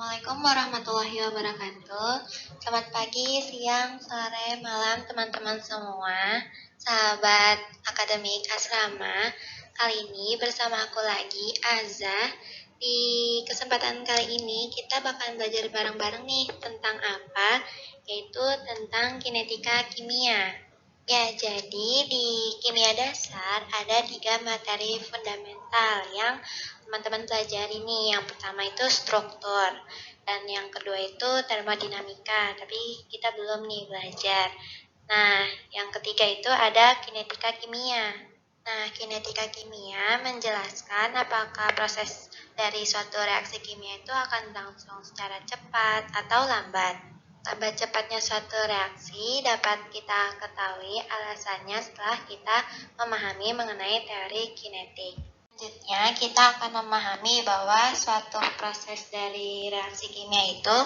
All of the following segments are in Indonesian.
Assalamualaikum warahmatullahi wabarakatuh. Selamat pagi, siang, sore, malam teman-teman semua, sahabat akademik asrama. Kali ini bersama aku lagi, Azza. Di kesempatan kali ini kita bakal belajar bareng-bareng nih tentang apa? Yaitu tentang kinetika kimia. Ya, jadi di kimia dasar ada 3 materi fundamental yang teman-teman pelajari nih. Yang pertama itu struktur, dan yang kedua itu termodinamika, tapi kita belum nih belajar. Nah, yang ketiga itu ada kinetika kimia. Nah, kinetika kimia menjelaskan apakah proses dari suatu reaksi kimia itu akan berlangsung secara cepat atau lambat. Lambat cepatnya suatu reaksi dapat kita ketahui alasannya setelah kita memahami mengenai teori kinetik. Selanjutnya, kita akan memahami bahwa suatu proses dari reaksi kimia itu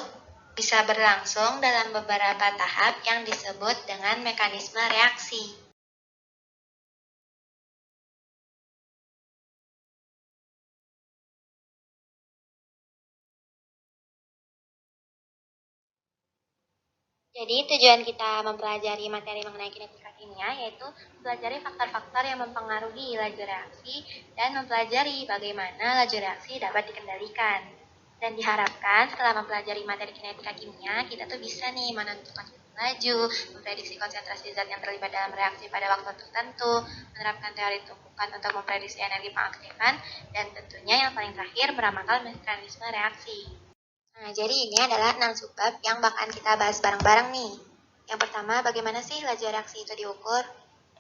bisa berlangsung dalam beberapa tahap yang disebut dengan mekanisme reaksi. Jadi tujuan kita mempelajari materi mengenai kinetika kimia yaitu mempelajari faktor-faktor yang mempengaruhi laju reaksi dan mempelajari bagaimana laju reaksi dapat dikendalikan. Dan diharapkan setelah mempelajari materi kinetika kimia, kita tuh bisa nih menentukan laju, memprediksi konsentrasi zat yang terlibat dalam reaksi pada waktu tertentu, menerapkan teori tumpukan untuk memprediksi energi pengaktifan, dan tentunya yang paling terakhir meramalkan mekanisme reaksi. Nah, jadi ini adalah 6 subbab yang bakalan kita bahas bareng-bareng nih. Yang pertama, bagaimana sih laju reaksi itu diukur?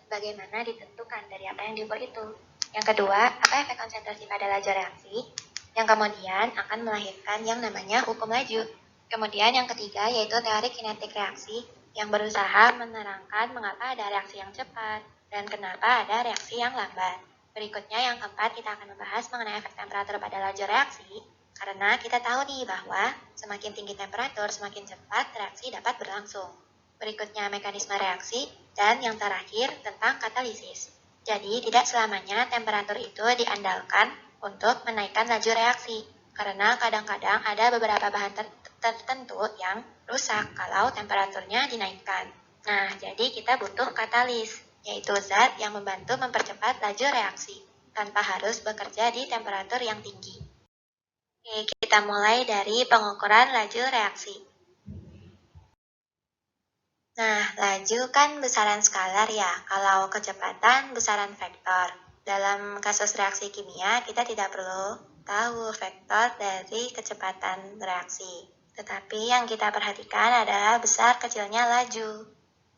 Bagaimana ditentukan dari apa yang diukur itu? Yang kedua, apa efek konsentrasi pada laju reaksi? Yang kemudian akan melahirkan yang namanya hukum laju. Kemudian yang ketiga yaitu teori kinetik reaksi yang berusaha menerangkan mengapa ada reaksi yang cepat dan kenapa ada reaksi yang lambat. Berikutnya yang keempat kita akan membahas mengenai efek temperatur pada laju reaksi. Karena kita tahu nih bahwa semakin tinggi temperatur, semakin cepat reaksi dapat berlangsung. Berikutnya mekanisme reaksi, dan yang terakhir tentang katalisis. Jadi tidak selamanya temperatur itu diandalkan untuk menaikkan laju reaksi. Karena kadang-kadang ada beberapa bahan tertentu yang rusak kalau temperaturnya dinaikkan. Nah, jadi kita butuh katalis, yaitu zat yang membantu mempercepat laju reaksi, tanpa harus bekerja di temperatur yang tinggi. Oke, kita mulai dari pengukuran laju reaksi. Nah, laju kan besaran skalar ya, kalau kecepatan besaran vektor. Dalam kasus reaksi kimia, kita tidak perlu tahu vektor dari kecepatan reaksi. Tetapi yang kita perhatikan adalah besar kecilnya laju.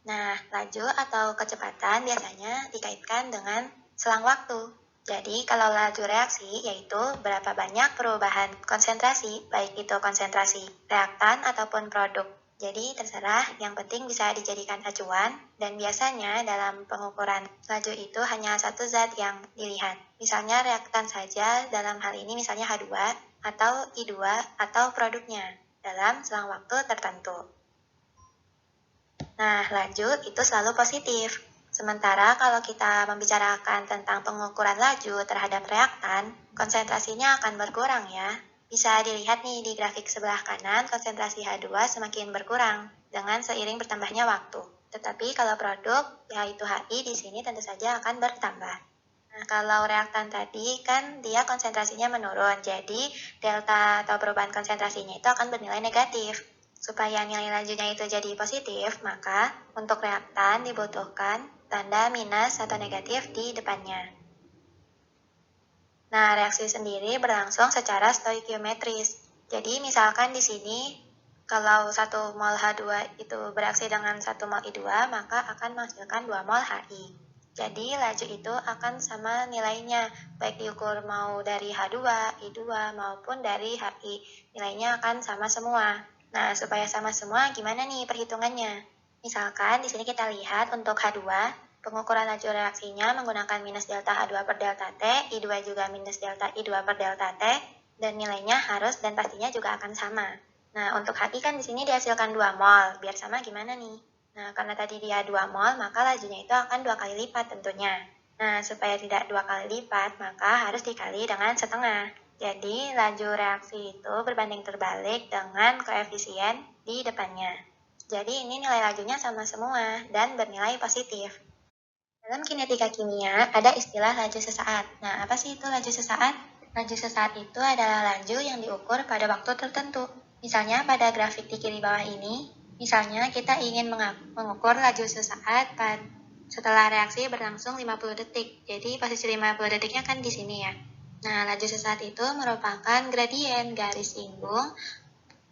Nah, laju atau kecepatan biasanya dikaitkan dengan selang waktu. Jadi, kalau laju reaksi yaitu berapa banyak perubahan konsentrasi, baik itu konsentrasi reaktan ataupun produk. Jadi, terserah, yang penting bisa dijadikan acuan, dan biasanya dalam pengukuran laju itu hanya satu zat yang dilihat. Misalnya reaktan saja, dalam hal ini misalnya H2 atau I2 atau produknya dalam selang waktu tertentu. Nah, laju itu selalu positif. Sementara kalau kita membicarakan tentang pengukuran laju terhadap reaktan, konsentrasinya akan berkurang ya. Bisa dilihat nih di grafik sebelah kanan, konsentrasi H2 semakin berkurang dengan seiring bertambahnya waktu. Tetapi kalau produk, yaitu HI di sini tentu saja akan bertambah. Nah, kalau reaktan tadi kan dia konsentrasinya menurun, jadi delta atau perubahan konsentrasinya itu akan bernilai negatif. Supaya nilai lajunya itu jadi positif, maka untuk reaktan dibutuhkan tanda minus atau negatif di depannya. Nah, reaksi sendiri berlangsung secara stoikiometris. Jadi, misalkan di sini, kalau 1 mol H2 itu bereaksi dengan 1 mol I2, maka akan menghasilkan 2 mol HI. Jadi, laju itu akan sama nilainya, baik diukur mau dari H2, I2, maupun dari HI. Nilainya akan sama semua. Nah, supaya sama semua, gimana nih perhitungannya? Misalkan, di sini kita lihat untuk H2, pengukuran laju reaksinya menggunakan minus delta H2 per delta T, I2 juga minus delta I2 per delta T, dan nilainya harus dan pastinya juga akan sama. Nah, untuk HI kan di sini dihasilkan 2 mol, biar sama gimana nih? Nah, karena tadi dia 2 mol, maka lajunya itu akan 2 kali lipat tentunya. Nah, supaya tidak 2 kali lipat, maka harus dikali dengan setengah. Jadi, laju reaksi itu berbanding terbalik dengan koefisien di depannya. Jadi, ini nilai lajunya sama semua dan bernilai positif. Dalam kinetika kimia, ada istilah laju sesaat. Nah, apa sih itu laju sesaat? Laju sesaat itu adalah laju yang diukur pada waktu tertentu. Misalnya pada grafik di kiri bawah ini, misalnya kita ingin mengukur laju sesaat setelah reaksi berlangsung 50 detik. Jadi posisi 50 detiknya kan di sini ya. Nah, laju sesaat itu merupakan gradien garis singgung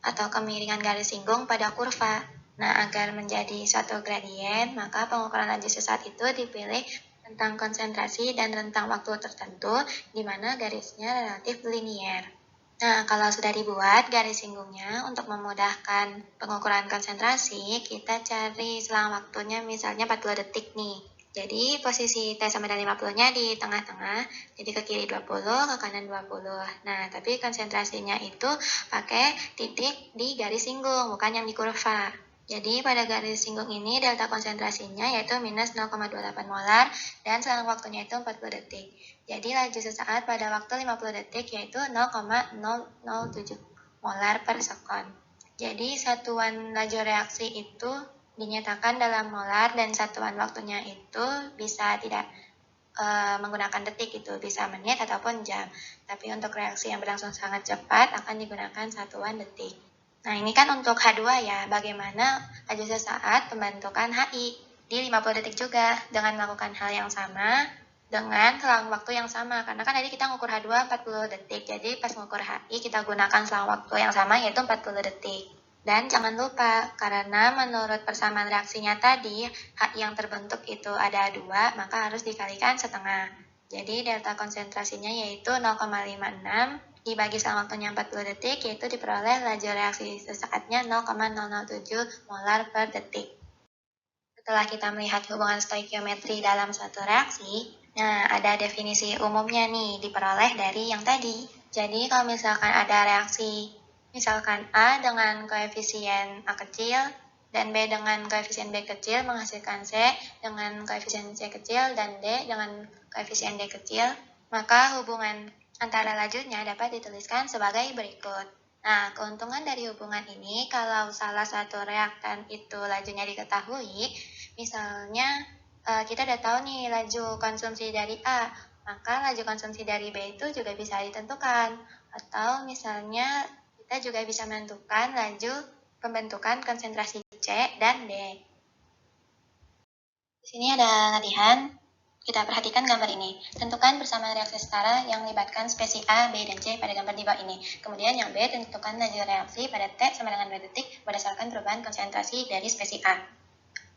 atau kemiringan garis singgung pada kurva. Nah, agar menjadi suatu gradien, maka pengukuran laju sesaat itu dipilih tentang konsentrasi dan rentang waktu tertentu, di mana garisnya relatif linier. Nah, kalau sudah dibuat garis singgungnya, untuk memudahkan pengukuran konsentrasi, kita cari selang waktunya misalnya 40 detik nih. Jadi posisi T sama dengan 50-nya di tengah-tengah, jadi ke kiri 20, ke kanan 20. Nah, tapi konsentrasinya itu pakai titik di garis singgung, bukan yang di kurva. Jadi pada garis singgung ini delta konsentrasinya yaitu minus 0,28 molar dan selang waktunya itu 40 detik. Jadi laju sesaat pada waktu 50 detik yaitu 0,007 molar per sekon. Jadi satuan laju reaksi itu dinyatakan dalam molar dan satuan waktunya itu bisa tidak menggunakan detik, itu bisa menit ataupun jam. Tapi untuk reaksi yang berlangsung sangat cepat akan digunakan satuan detik. Nah, ini kan untuk H2 ya, bagaimana laju sesaat pembentukan HI di 50 detik juga dengan melakukan hal yang sama dengan selang waktu yang sama, karena kan tadi kita ngukur H2 40 detik, jadi pas ngukur HI kita gunakan selang waktu yang sama yaitu 40 detik. Dan jangan lupa, karena menurut persamaan reaksinya tadi, HI yang terbentuk itu ada 2, maka harus dikalikan setengah. Jadi delta konsentrasinya yaitu 0,56 dibagi selang waktunya 40 detik, yaitu diperoleh laju reaksi sesaatnya 0,007 molar per detik. Setelah kita melihat hubungan stoikiometri dalam suatu reaksi, nah ada definisi umumnya nih diperoleh dari yang tadi. Jadi kalau misalkan ada reaksi misalkan A dengan koefisien A kecil dan B dengan koefisien B kecil menghasilkan C dengan koefisien C kecil dan D dengan koefisien D kecil, maka hubungan antara lajunya dapat dituliskan sebagai berikut. Nah, keuntungan dari hubungan ini kalau salah satu reaktan itu lajunya diketahui, misalnya kita udah tahu nih laju konsumsi dari A, maka laju konsumsi dari B itu juga bisa ditentukan. Atau misalnya kita juga bisa menentukan laju pembentukan konsentrasi C dan D. Di sini ada latihan. Kita perhatikan gambar ini. Tentukan persamaan reaksi setara yang melibatkan spesies A, B, dan C pada gambar di bawah ini. Kemudian yang B, tentukan laju reaksi pada T sama dengan 2 detik berdasarkan perubahan konsentrasi dari spesies A.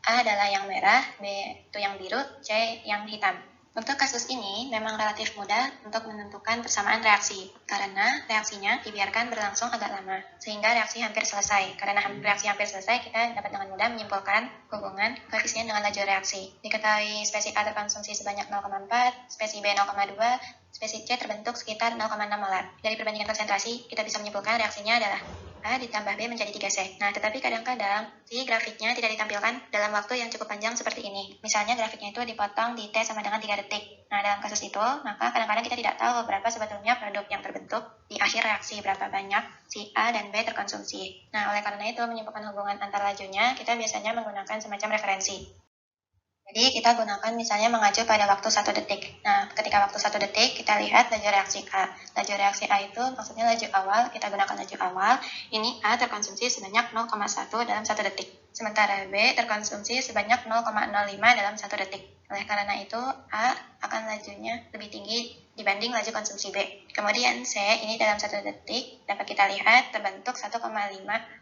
A adalah yang merah, B itu yang biru, C yang hitam. Untuk kasus ini memang relatif mudah untuk menentukan persamaan reaksi, karena reaksinya dibiarkan berlangsung agak lama, sehingga reaksi hampir selesai. Karena reaksi hampir selesai, kita dapat dengan mudah menyimpulkan hubungan koefisien dengan laju reaksi. Diketahui spesies A terkonsumsi sebanyak 0,4, spesies B 0,2, spesies C terbentuk sekitar 0,6 molar. Dari perbandingan konsentrasi, kita bisa menyimpulkan reaksinya adalah A ditambah B menjadi 3C. Nah, tetapi kadang-kadang si grafiknya tidak ditampilkan dalam waktu yang cukup panjang seperti ini. Misalnya grafiknya itu dipotong di T sama dengan 3 detik. Nah, dalam kasus itu, maka kadang-kadang kita tidak tahu berapa sebetulnya produk yang terbentuk di akhir reaksi, berapa banyak si A dan B terkonsumsi. Nah, oleh karena itu, menyimpulkan hubungan antar lajunya, kita biasanya menggunakan semacam referensi. Jadi kita gunakan misalnya mengacu pada waktu 1 detik. Nah, ketika waktu 1 detik, kita lihat laju reaksi A. Laju reaksi A itu maksudnya laju awal, kita gunakan laju awal. Ini A terkonsumsi sebanyak 0,1 dalam 1 detik. Sementara B terkonsumsi sebanyak 0,05 dalam 1 detik. Oleh karena itu, A akan lajunya lebih tinggi dibanding laju konsumsi B. Kemudian C ini dalam 1 detik dapat kita lihat terbentuk 1,5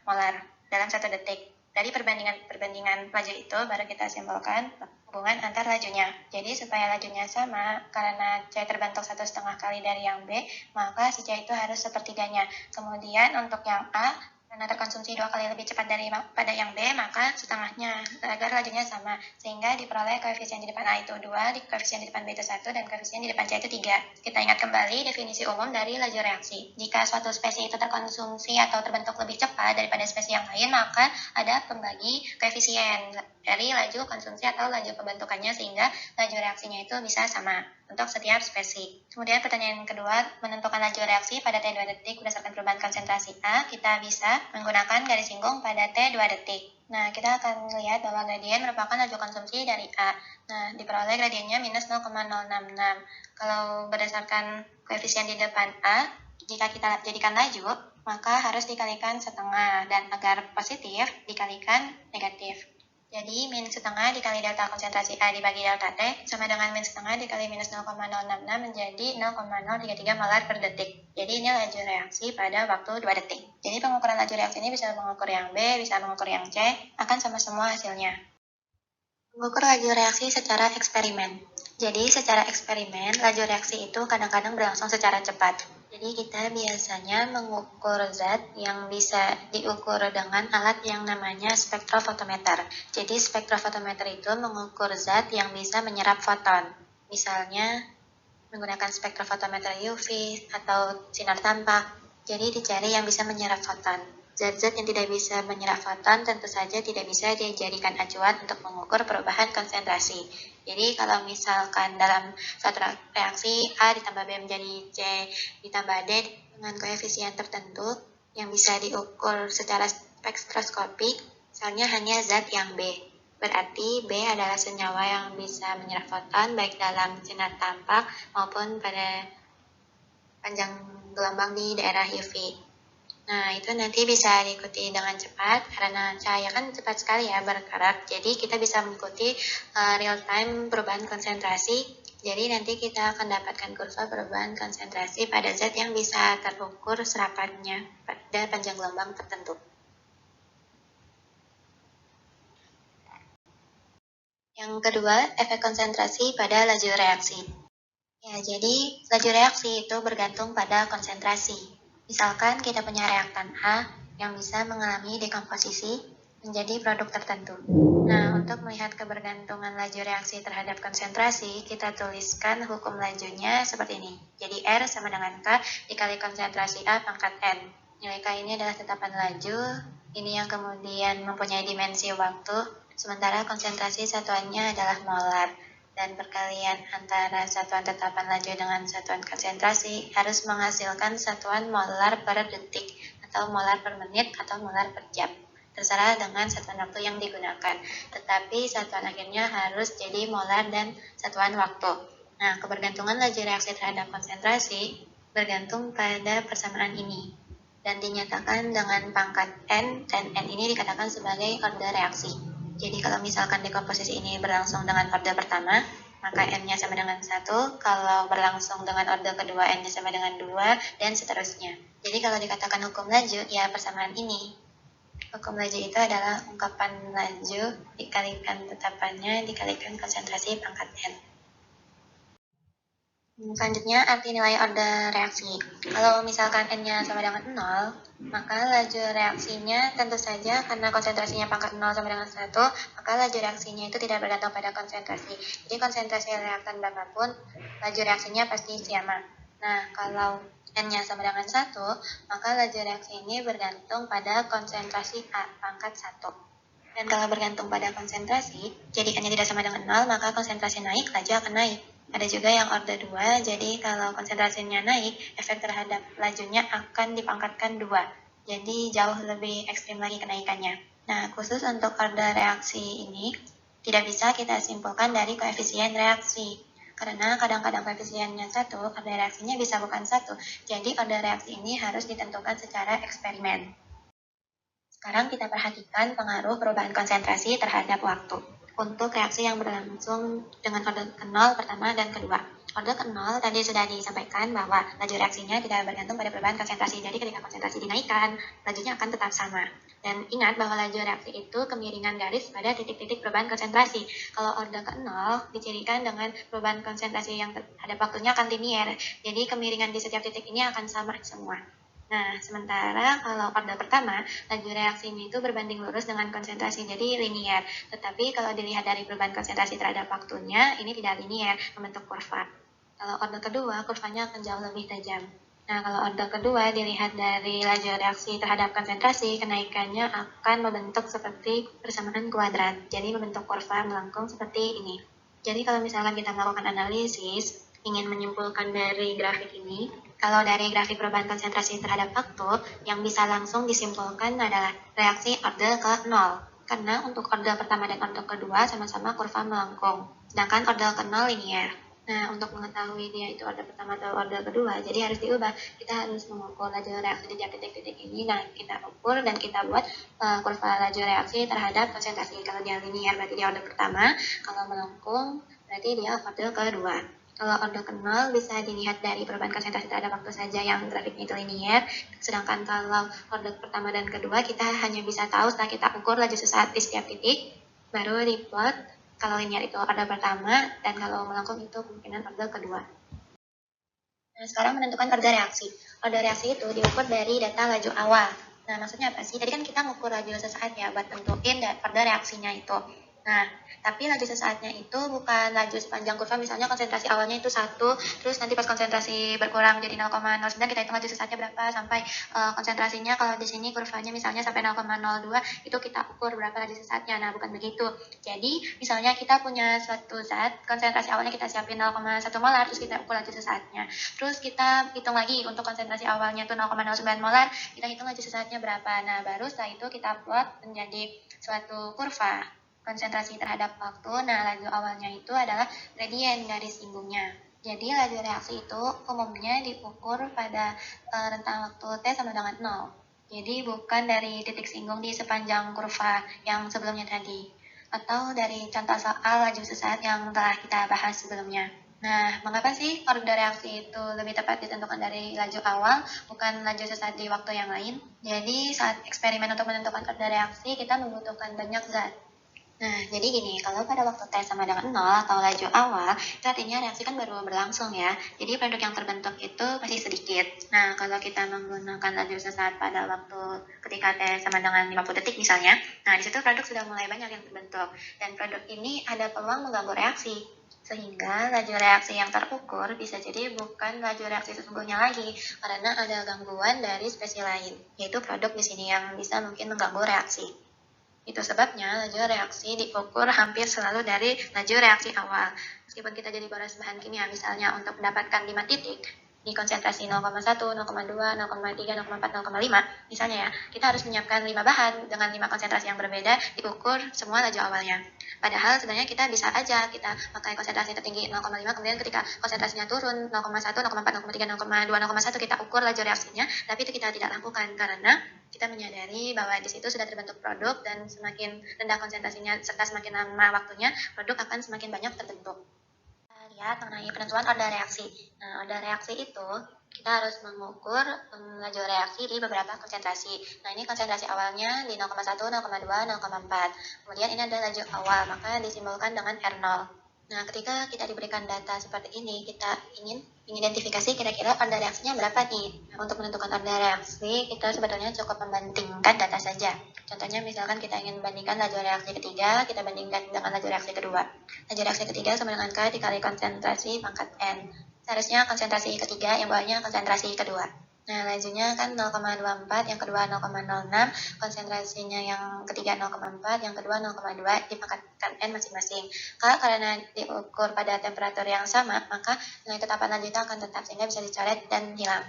molar dalam 1 detik. Dari perbandingan laju itu baru kita simpulkan hubungan antar lajunya. Jadi supaya lajunya sama, karena C terbentuk 1,5 kali dari yang B, maka si C itu harus sepertiganya. Kemudian untuk yang A, karena terkonsumsi 2 kali lebih cepat pada yang B, maka setengahnya agar lajunya sama. Sehingga diperoleh koefisien di depan A itu 2, koefisien di depan B itu 1, dan koefisien di depan C itu 3. Kita ingat kembali definisi umum dari laju reaksi. Jika suatu spesies itu terkonsumsi atau terbentuk lebih cepat daripada spesies yang lain, maka ada pembagi koefisien dari laju konsumsi atau laju pembentukannya sehingga laju reaksinya itu bisa sama. untuk setiap spesi. Kemudian pertanyaan kedua, menentukan laju reaksi pada T2 detik berdasarkan perubahan konsentrasi A, kita bisa menggunakan garis singgung pada T2 detik. Nah, kita akan lihat bahwa gradien merupakan laju konsumsi dari A. Nah, diperoleh gradiennya minus 0,066. Kalau berdasarkan koefisien di depan A, jika kita jadikan laju, maka harus dikalikan setengah, dan agar positif dikalikan negatif. Jadi min setengah dikali delta konsentrasi A dibagi delta T sama dengan min setengah dikali minus 0,066 menjadi 0,033 molar per detik. Jadi ini laju reaksi pada waktu 2 detik. Jadi pengukuran laju reaksi ini bisa mengukur yang B, bisa mengukur yang C, akan sama semua hasilnya. Mengukur laju reaksi secara eksperimen. Jadi secara eksperimen, laju reaksi itu kadang-kadang berlangsung secara cepat. Jadi kita biasanya mengukur zat yang bisa diukur dengan alat yang namanya spektrofotometer. Jadi spektrofotometer itu mengukur zat yang bisa menyerap foton. Misalnya menggunakan spektrofotometer UV atau sinar tampak. Jadi dicari yang bisa menyerap foton. Zat-zat yang tidak bisa menyerap foton tentu saja tidak bisa dijadikan acuan untuk mengukur perubahan konsentrasi. Jadi kalau misalkan dalam suatu reaksi A ditambah B menjadi C ditambah D dengan koefisien tertentu yang bisa diukur secara spektroskopik, misalnya hanya zat yang B. Berarti B adalah senyawa yang bisa menyerap foton baik dalam sinar tampak maupun pada panjang gelombang di daerah UV. Nah, itu nanti bisa diikuti dengan cepat karena cahaya kan cepat sekali ya bergerak. Jadi kita bisa mengikuti real time perubahan konsentrasi. Jadi nanti kita akan dapatkan kurva perubahan konsentrasi pada zat yang bisa terukur serapannya pada panjang gelombang tertentu. Yang kedua, efek konsentrasi pada laju reaksi. Ya, jadi laju reaksi itu bergantung pada konsentrasi. Misalkan kita punya reaktan A yang bisa mengalami dekomposisi menjadi produk tertentu. Nah, untuk melihat kebergantungan laju reaksi terhadap konsentrasi, kita tuliskan hukum lajunya seperti ini. Jadi R sama dengan K dikali konsentrasi A pangkat N. Nilai K ini adalah tetapan laju, ini yang kemudian mempunyai dimensi waktu, sementara konsentrasi satuannya adalah molar. Dan perkalian antara satuan tetapan laju dengan satuan konsentrasi harus menghasilkan satuan molar per detik atau molar per menit atau molar per jam. Terserah dengan satuan waktu yang digunakan, tetapi satuan akhirnya harus jadi molar dan satuan waktu. Nah, kebergantungan laju reaksi terhadap konsentrasi bergantung pada persamaan ini dan dinyatakan dengan pangkat N, dan N ini dikatakan sebagai order reaksi. Jadi kalau misalkan dekomposisi ini berlangsung dengan orde pertama, maka N-nya sama dengan 1. Kalau berlangsung dengan orde kedua, N-nya sama dengan 2, dan seterusnya. Jadi kalau dikatakan hukum laju, ya persamaan ini. Hukum laju itu adalah ungkapan laju dikalikan tetapannya dikalikan konsentrasi pangkat N. Selanjutnya, arti nilai order reaksi. Kalau misalkan N-nya sama dengan 0, maka laju reaksinya tentu saja karena konsentrasinya pangkat 0 sama dengan 1, maka laju reaksinya itu tidak bergantung pada konsentrasi. Jadi konsentrasi reaktan berapapun, laju reaksinya pasti sama. Nah, kalau N-nya sama dengan 1, maka laju reaksi ini bergantung pada konsentrasi A pangkat 1. Dan kalau bergantung pada konsentrasi, jadi N-nya tidak sama dengan 0, maka konsentrasi naik, laju akan naik. Ada juga yang order 2, jadi kalau konsentrasinya naik, efek terhadap lajunya akan dipangkatkan 2. Jadi jauh lebih ekstrim lagi kenaikannya. Nah, khusus untuk order reaksi ini, tidak bisa kita simpulkan dari koefisien reaksi. Karena kadang-kadang koefisiennya 1, order reaksinya bisa bukan 1. Jadi order reaksi ini harus ditentukan secara eksperimen. Sekarang kita perhatikan pengaruh perubahan konsentrasi terhadap waktu untuk reaksi yang berlangsung dengan orde ke-0 pertama dan kedua. Orde ke-0 tadi sudah disampaikan bahwa laju reaksinya tidak bergantung pada perubahan konsentrasi. Jadi ketika konsentrasi dinaikkan, lajunya akan tetap sama. Dan ingat bahwa laju reaksi itu kemiringan garis pada titik-titik perubahan konsentrasi. Kalau orde ke-0 dicirikan dengan perubahan konsentrasi yang terhadap waktunya akan linier. Jadi kemiringan di setiap titik ini akan sama semua. Nah, sementara kalau orde pertama, laju reaksinya itu berbanding lurus dengan konsentrasi, jadi linier. Tetapi kalau dilihat dari perubahan konsentrasi terhadap waktunya, ini tidak linier, membentuk kurva. Kalau orde kedua, kurvanya akan jauh lebih tajam. Nah, kalau orde kedua dilihat dari laju reaksi terhadap konsentrasi, kenaikannya akan membentuk seperti persamaan kuadrat. Jadi membentuk kurva melengkung seperti ini. Jadi kalau misalkan kita melakukan analisis, ingin menyimpulkan dari grafik ini, kalau dari grafik perubahan konsentrasi terhadap waktu, yang bisa langsung disimpulkan adalah reaksi orde ke 0. Karena untuk orde pertama dan orde kedua sama-sama kurva melengkung, sedangkan orde ke 0 linier. Nah, untuk mengetahui dia itu orde pertama atau orde kedua, jadi harus diubah. Kita harus mengukur laju reaksi di tiap titik-titik ini. Nah, kita ukur dan kita buat kurva laju reaksi terhadap konsentrasi. Kalau dia linier berarti dia orde pertama, kalau melengkung berarti dia orde kedua. Kalau orde ke 0 bisa dilihat dari perubahan konsentrasi terhadap waktu saja yang grafiknya itu linier. Sedangkan kalau orde pertama dan kedua kita hanya bisa tahu setelah kita ukur laju sesaat di setiap titik, baru diplot. Kalau linear itu orde pertama, dan kalau melengkung itu kemungkinan orde kedua. Nah, sekarang menentukan orde reaksi. Orde reaksi itu diukur dari data laju awal. Nah, maksudnya apa sih? Tadi kan kita ngukur laju sesaat ya, buat tentuin orde reaksinya itu. Nah, tapi laju sesaatnya itu bukan laju sepanjang kurva, misalnya konsentrasi awalnya itu 1, terus nanti pas konsentrasi berkurang jadi 0,09, kita hitung laju sesaatnya berapa sampai konsentrasinya, kalau di sini kurvanya misalnya sampai 0,02, itu kita ukur berapa laju sesaatnya. Nah, bukan begitu. Jadi, misalnya kita punya suatu zat, konsentrasi awalnya kita siapin 0,1 molar, terus kita ukur laju sesaatnya. Terus kita hitung lagi untuk konsentrasi awalnya itu 0,09 molar, kita hitung laju sesaatnya berapa. Nah, baru setelah itu kita plot menjadi suatu kurva konsentrasi terhadap waktu. Nah, laju awalnya itu adalah gradien garis singgungnya. Jadi, laju reaksi itu umumnya diukur pada rentang waktu T sama dengan 0. Jadi, bukan dari titik singgung di sepanjang kurva yang sebelumnya tadi, atau dari contoh soal laju sesaat yang telah kita bahas sebelumnya. Nah, mengapa sih orde reaksi itu lebih tepat ditentukan dari laju awal, bukan laju sesaat di waktu yang lain? Jadi, saat eksperimen untuk menentukan orde reaksi, kita membutuhkan banyak zat. Nah, jadi gini, kalau pada waktu T sama dengan 0 atau laju awal, itu artinya reaksi kan baru berlangsung ya. Jadi produk yang terbentuk itu masih sedikit. Nah, kalau kita menggunakan laju sesaat pada waktu ketika T sama dengan 50 detik misalnya, nah di situ produk sudah mulai banyak yang terbentuk. Dan produk ini ada peluang mengganggu reaksi. Sehingga laju reaksi yang terukur bisa jadi bukan laju reaksi sesungguhnya lagi, karena ada gangguan dari spesies lain, yaitu produk di sini yang bisa mungkin mengganggu reaksi. Itu sebabnya laju reaksi diukur hampir selalu dari laju reaksi awal. Meskipun kita jadi boros bahan kimia, misalnya untuk mendapatkan 5 titik di konsentrasi 0,1, 0,2, 0,3, 0,4, 0,5, misalnya ya, kita harus menyiapkan 5 bahan dengan 5 konsentrasi yang berbeda, diukur semua laju awalnya. Padahal sebenarnya kita bisa aja kita pakai konsentrasi tertinggi 0,5, kemudian ketika konsentrasinya turun 0,1, 0,4, 0,3, 0,2, 0,1 kita ukur laju reaksinya, tapi itu kita tidak lakukan karena kita menyadari bahwa di situ sudah terbentuk produk dan semakin rendah konsentrasinya serta semakin lama waktunya, produk akan semakin banyak terbentuk. Kita lihat mengenai penentuan orde reaksi. Nah, orde reaksi itu kita harus mengukur laju reaksi di beberapa konsentrasi. Nah, ini konsentrasi awalnya di 0,1, 0,2, 0,4. Kemudian ini ada laju awal, maka disimbolkan dengan R0. Nah, ketika kita diberikan data seperti ini, kita ingin mengidentifikasi kira-kira orde reaksinya berapa nih. Nah, untuk menentukan orde reaksi, kita sebetulnya cukup membandingkan data saja. Contohnya, misalkan kita ingin membandingkan laju reaksi ketiga, kita bandingkan dengan laju reaksi kedua. Laju reaksi ketiga sama dengan K dikali konsentrasi pangkat N. Seharusnya konsentrasi ketiga yang bawahnya konsentrasi kedua. Nah, lajunya kan 0,24, yang kedua 0,06, konsentrasinya yang ketiga 0,4, yang kedua 0,2, dipangkatkan N masing-masing. Karena diukur pada temperatur yang sama, maka nilai tetapan lanjutnya akan tetap, sehingga bisa dicoret dan hilang.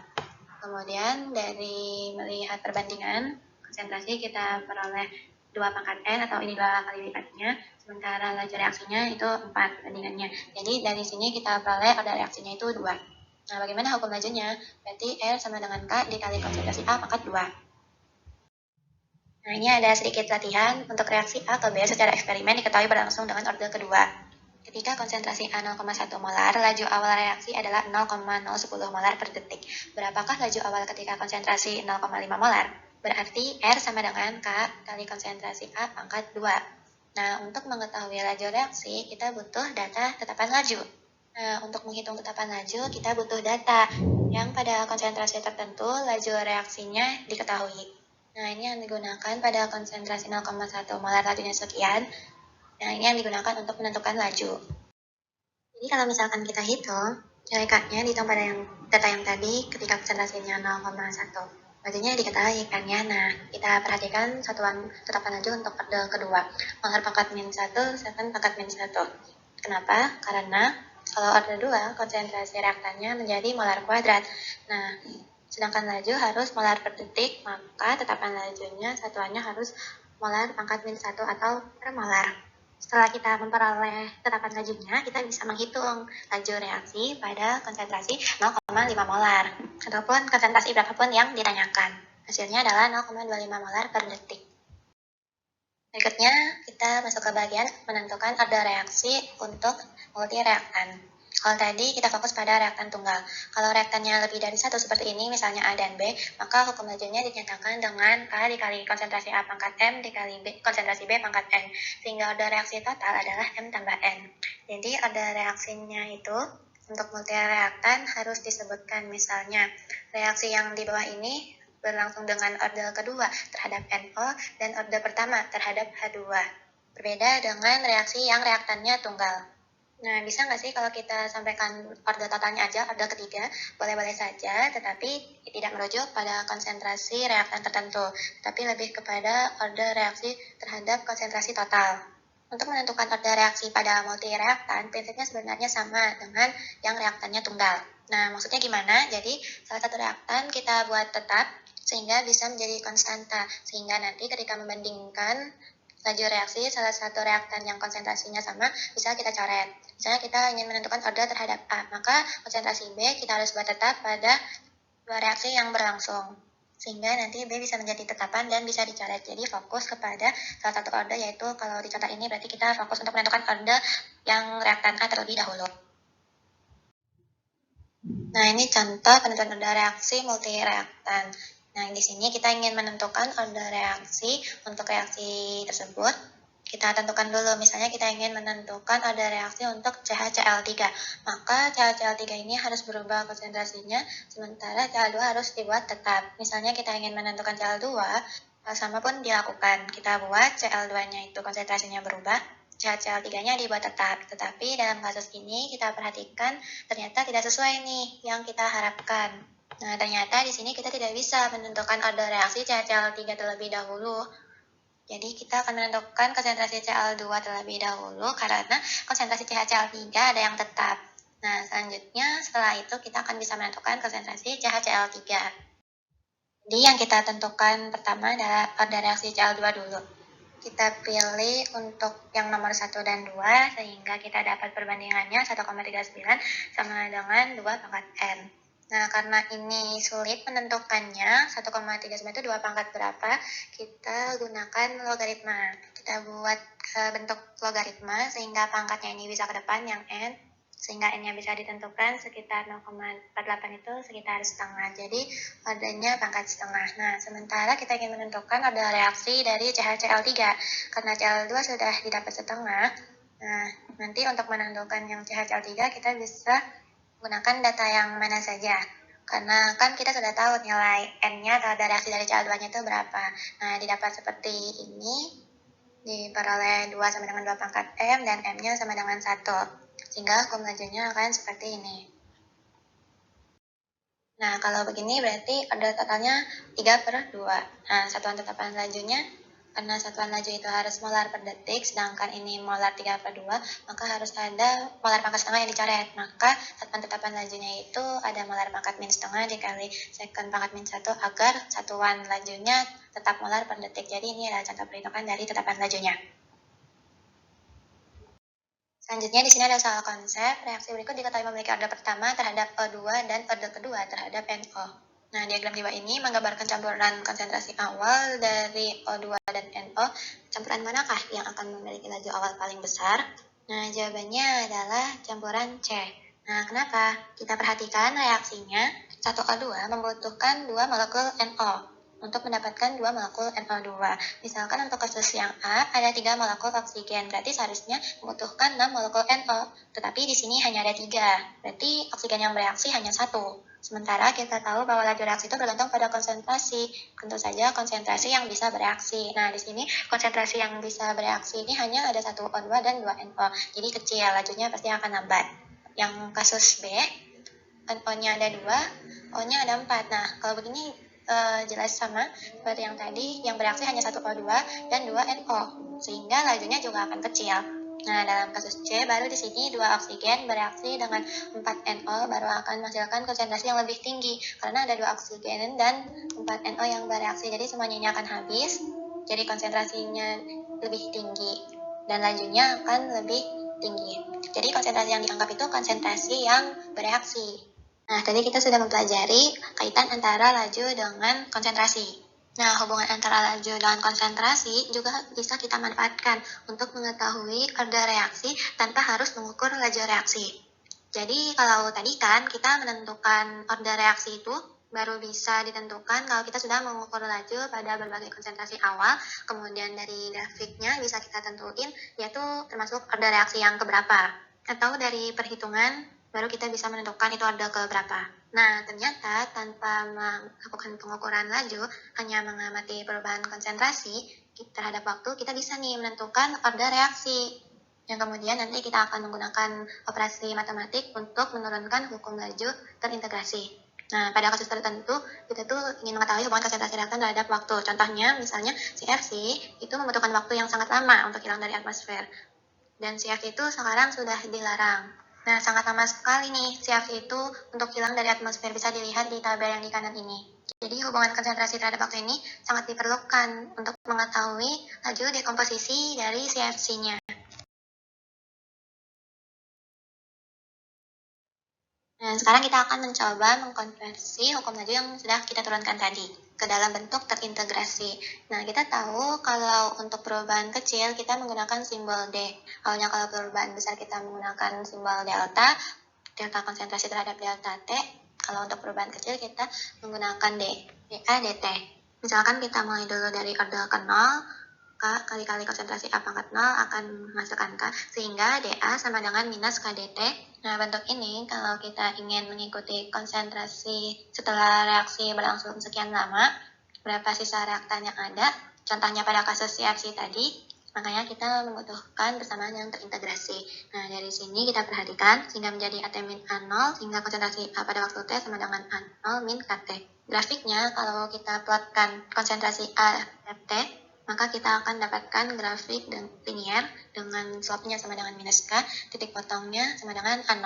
Kemudian dari melihat perbandingan konsentrasi, kita peroleh 2 pangkat N, atau ini 2 kali lipatnya, sementara laju reaksinya itu 4 perbandingannya. Jadi dari sini kita peroleh orde reaksinya itu 2. Nah, bagaimana hukum lajunya? Berarti R sama dengan K dikali konsentrasi A pangkat 2. Nah, ini ada sedikit latihan untuk reaksi A ke B secara eksperimen diketahui berlangsung dengan orde kedua. Ketika konsentrasi A 0,1 molar, laju awal reaksi adalah 0,010 molar per detik. Berapakah laju awal ketika konsentrasi 0,5 molar? Berarti R sama dengan K kali konsentrasi A pangkat 2. Nah, untuk mengetahui laju reaksi, kita butuh data tetapan laju. Nah, untuk menghitung tetapan laju, kita butuh data yang pada konsentrasi tertentu laju reaksinya diketahui. Nah, ini yang digunakan pada konsentrasi 0,1 molar lajunya sekian. Nah, ini yang digunakan untuk menentukan laju. Jadi kalau misalkan kita hitung, nilai K-nya dihitung pada data yang tadi ketika konsentrasinya 0,1. Lajunya diketahui kan ya. Nah, kita perhatikan satuan tetapan laju untuk orde kedua. Molar pangkat min 1, sedangkan pangkat min 1. Kenapa? Karena Kalau order 2, konsentrasi reaktannya menjadi molar kuadrat. Nah, sedangkan laju harus molar per detik, maka tetapan lajunya satuannya harus molar pangkat min 1 atau per molar. Setelah kita memperoleh tetapan lajunya, kita bisa menghitung laju reaksi pada konsentrasi 0,5 molar, ataupun konsentrasi berapapun yang ditanyakan. Hasilnya adalah 0,25 molar per detik. Berikutnya, kita masuk ke bagian menentukan order reaksi untuk multireaktan. Kalau tadi kita fokus pada reaktan tunggal. Kalau reaktannya lebih dari satu seperti ini, misalnya A dan B, maka hukum lajunya dinyatakan dengan A dikali konsentrasi A pangkat M dikali B, konsentrasi B pangkat N. Sehingga order reaksi total adalah M tambah N. Jadi order reaksinya itu untuk multireaktan harus disebutkan, misalnya reaksi yang di bawah ini berlangsung dengan order kedua terhadap NO dan order pertama terhadap H2. Berbeda dengan reaksi yang reaktannya tunggal. Nah, bisa nggak sih kalau kita sampaikan order totalnya aja, order ketiga, boleh-boleh saja, tetapi tidak merujuk pada konsentrasi reaktan tertentu, tapi lebih kepada order reaksi terhadap konsentrasi total. Untuk menentukan order reaksi pada multireaktan, prinsipnya sebenarnya sama dengan yang reaktannya tunggal. Nah, maksudnya gimana? Jadi, salah satu reaktan kita buat tetap, sehingga bisa menjadi konstanta, sehingga nanti ketika membandingkan laju reaksi salah satu reaktan yang konsentrasinya sama, bisa kita coret. Misalnya kita ingin menentukan order terhadap A, maka konsentrasi B kita harus buat tetap pada dua reaksi yang berlangsung. Sehingga nanti B bisa menjadi tetapan dan bisa dicoret. Jadi fokus kepada salah satu order, yaitu kalau di contoh ini berarti kita fokus untuk menentukan order yang reaktan A terlebih dahulu. Nah, ini contoh penentuan order reaksi multireaktan. Nah, di sini kita ingin menentukan order reaksi untuk reaksi tersebut. Kita tentukan dulu, misalnya kita ingin menentukan order reaksi untuk CHCl3. Maka CHCl3 ini harus berubah konsentrasinya, sementara Cl2 harus dibuat tetap. Misalnya kita ingin menentukan Cl2, hal sama pun dilakukan. Kita buat Cl2-nya itu konsentrasinya berubah, CHCl3-nya dibuat tetap. Tetapi dalam kasus ini kita perhatikan ternyata tidak sesuai nih yang kita harapkan. Nah, ternyata di sini kita tidak bisa menentukan order reaksi CHCl3 terlebih dahulu. Jadi kita akan menentukan konsentrasi Cl2 terlebih dahulu karena konsentrasi CHCl3 ada yang tetap. Nah, selanjutnya setelah itu kita akan bisa menentukan konsentrasi CHCl3. Jadi yang kita tentukan pertama adalah order reaksi Cl2 dulu. Kita pilih untuk yang nomor 1 dan 2 sehingga kita dapat perbandingannya 1,39 sama dengan 2 pangkat N. Nah, karena ini sulit menentukannya, 1,39 itu 2 pangkat berapa, kita gunakan logaritma. Kita buat bentuk logaritma sehingga pangkatnya ini bisa ke depan yang N, sehingga N-nya bisa ditentukan sekitar 0,48 itu sekitar setengah. Jadi ordernya pangkat setengah. Nah, sementara kita ingin menentukan order reaksi dari CHCl3. Karena Cl2 sudah didapat setengah, nah nanti untuk menentukan yang CHCl3 kita bisa gunakan data yang mana saja. Karena kan kita sudah tahu nilai N-nya atau reaksi dari Cl2-nya itu berapa. Nah, didapat seperti ini, diperoleh 2 sama dengan 2 pangkat M dan M-nya sama dengan 1. Sehingga hukum lajunya akan seperti ini. Nah, kalau begini berarti order totalnya 3/2. Nah, satuan tetapan lajunya, karena satuan laju itu harus molar per detik, sedangkan ini molar 3/2, maka harus ada molar pangkat setengah yang dicoret. Maka satuan tetapan lajunya itu ada molar pangkat min setengah dikali sekon pangkat min 1 agar satuan lajunya tetap molar per detik. Jadi ini adalah contoh perhitungan dari tetapan lajunya. Selanjutnya di sini ada soal konsep. Reaksi berikut diketahui memiliki order pertama terhadap O2 dan order kedua terhadap NO. Nah, diagram di bawah ini menggambarkan campuran konsentrasi awal dari O2 dan NO. Campuran manakah yang akan memiliki laju awal paling besar? Nah, jawabannya adalah campuran C. Nah, kenapa? Kita perhatikan reaksinya. 1O2 membutuhkan 2 molekul NO untuk mendapatkan 2 molekul NO2. Misalkan untuk kasus yang A ada 3 molekul oksigen, berarti seharusnya membutuhkan 6 molekul NO, tetapi di sini hanya ada 3, berarti oksigen yang bereaksi hanya 1. Sementara kita tahu bahwa laju reaksi itu bergantung pada konsentrasi, tentu saja konsentrasi yang bisa bereaksi. Nah, di sini konsentrasi yang bisa bereaksi ini hanya ada 1 O2 dan 2 NO, jadi kecil, lajunya pasti akan lambat. Yang kasus B, NO-nya ada 2, O-nya ada 4. Nah, kalau begini jelas sama seperti yang tadi, yang bereaksi hanya 1 O2 dan 2 NO, sehingga lajunya juga akan kecil. Nah, dalam kasus C, baru di sini 2 oksigen bereaksi dengan 4 NO baru akan menghasilkan konsentrasi yang lebih tinggi. Karena ada 2 oksigen dan 4 NO yang bereaksi, jadi semuanya ini akan habis. Jadi konsentrasinya lebih tinggi dan lajunya akan lebih tinggi. Jadi konsentrasi yang dianggap itu konsentrasi yang bereaksi. Nah, tadi kita sudah mempelajari kaitan antara laju dengan konsentrasi. Nah, hubungan antara laju dan konsentrasi juga bisa kita manfaatkan untuk mengetahui order reaksi tanpa harus mengukur laju reaksi. Jadi, kalau tadi kan kita menentukan order reaksi itu baru bisa ditentukan kalau kita sudah mengukur laju pada berbagai konsentrasi awal, kemudian dari grafiknya bisa kita tentuin yaitu termasuk order reaksi yang keberapa. Atau dari perhitungan baru kita bisa menentukan itu order keberapa. Nah, ternyata tanpa melakukan pengukuran laju, hanya mengamati perubahan konsentrasi terhadap waktu, kita bisa nih menentukan order reaksi. Yang kemudian nanti kita akan menggunakan operasi matematik untuk menurunkan hukum laju terintegrasi. Nah, pada kasus tertentu, kita tuh ingin mengetahui hubungan konsentrasi reaktan terhadap waktu. Contohnya, misalnya CFC itu membutuhkan waktu yang sangat lama untuk hilang dari atmosfer. Dan CFC itu sekarang sudah dilarang. Nah, sangat lama sekali nih CFC itu untuk hilang dari atmosfer, bisa dilihat di tabel yang di kanan ini. Jadi hubungan konsentrasi terhadap waktu ini sangat diperlukan untuk mengetahui laju dekomposisi dari CFC-nya. Nah, sekarang kita akan mencoba mengkonversi hukum laju yang sudah kita turunkan tadi ke dalam bentuk terintegrasi. Nah, kita tahu kalau untuk perubahan kecil kita menggunakan simbol D. Awalnya kalau perubahan besar kita menggunakan simbol delta, delta konsentrasi terhadap delta T. Kalau untuk perubahan kecil kita menggunakan D, dA dt. Misalkan kita mulai dulu dari order ke 0, K kali-kali konsentrasi A pangkat 0 akan menghasilkan K, sehingga dA sama dengan minus KdT. Nah, bentuk ini kalau kita ingin mengikuti konsentrasi setelah reaksi berlangsung sekian lama, berapa sisa reaktan yang ada, contohnya pada kasus CFC tadi, makanya kita membutuhkan persamaan yang terintegrasi. Nah, dari sini kita perhatikan sehingga menjadi AT min A0, sehingga konsentrasi A pada waktu T sama dengan A0 min KT. Grafiknya, kalau kita plotkan konsentrasi A T, maka kita akan dapatkan grafik dan linier dengan slope-nya sama dengan minus K, titik potongnya sama dengan A0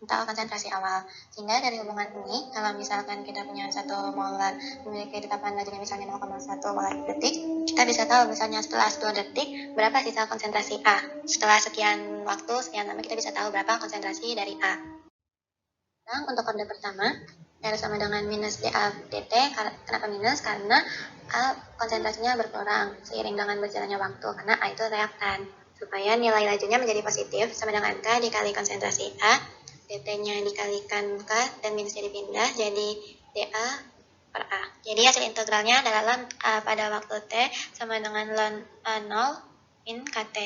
atau konsentrasi awal. Sehingga dari hubungan ini, kalau misalkan kita punya 1 molar memiliki tetapan lajunya misalnya 0,1 molar per detik, kita bisa tahu misalnya setelah 10 detik berapa sisa konsentrasi A. Setelah sekian waktu, sekian lama, kita bisa tahu berapa konsentrasi dari A. Nah, untuk kode pertama, R sama dengan minus dA dt. Kenapa minus? Karena A konsentrasinya berkurang seiring dengan berjalannya waktu, karena A itu reaktan. Supaya nilai lajunya menjadi positif, sama dengan K dikali konsentrasi A, dt-nya dikalikan K, dan minusnya dipindah, jadi dA per A. Jadi hasil integralnya adalah ln A pada waktu T sama dengan ln A0 min KT.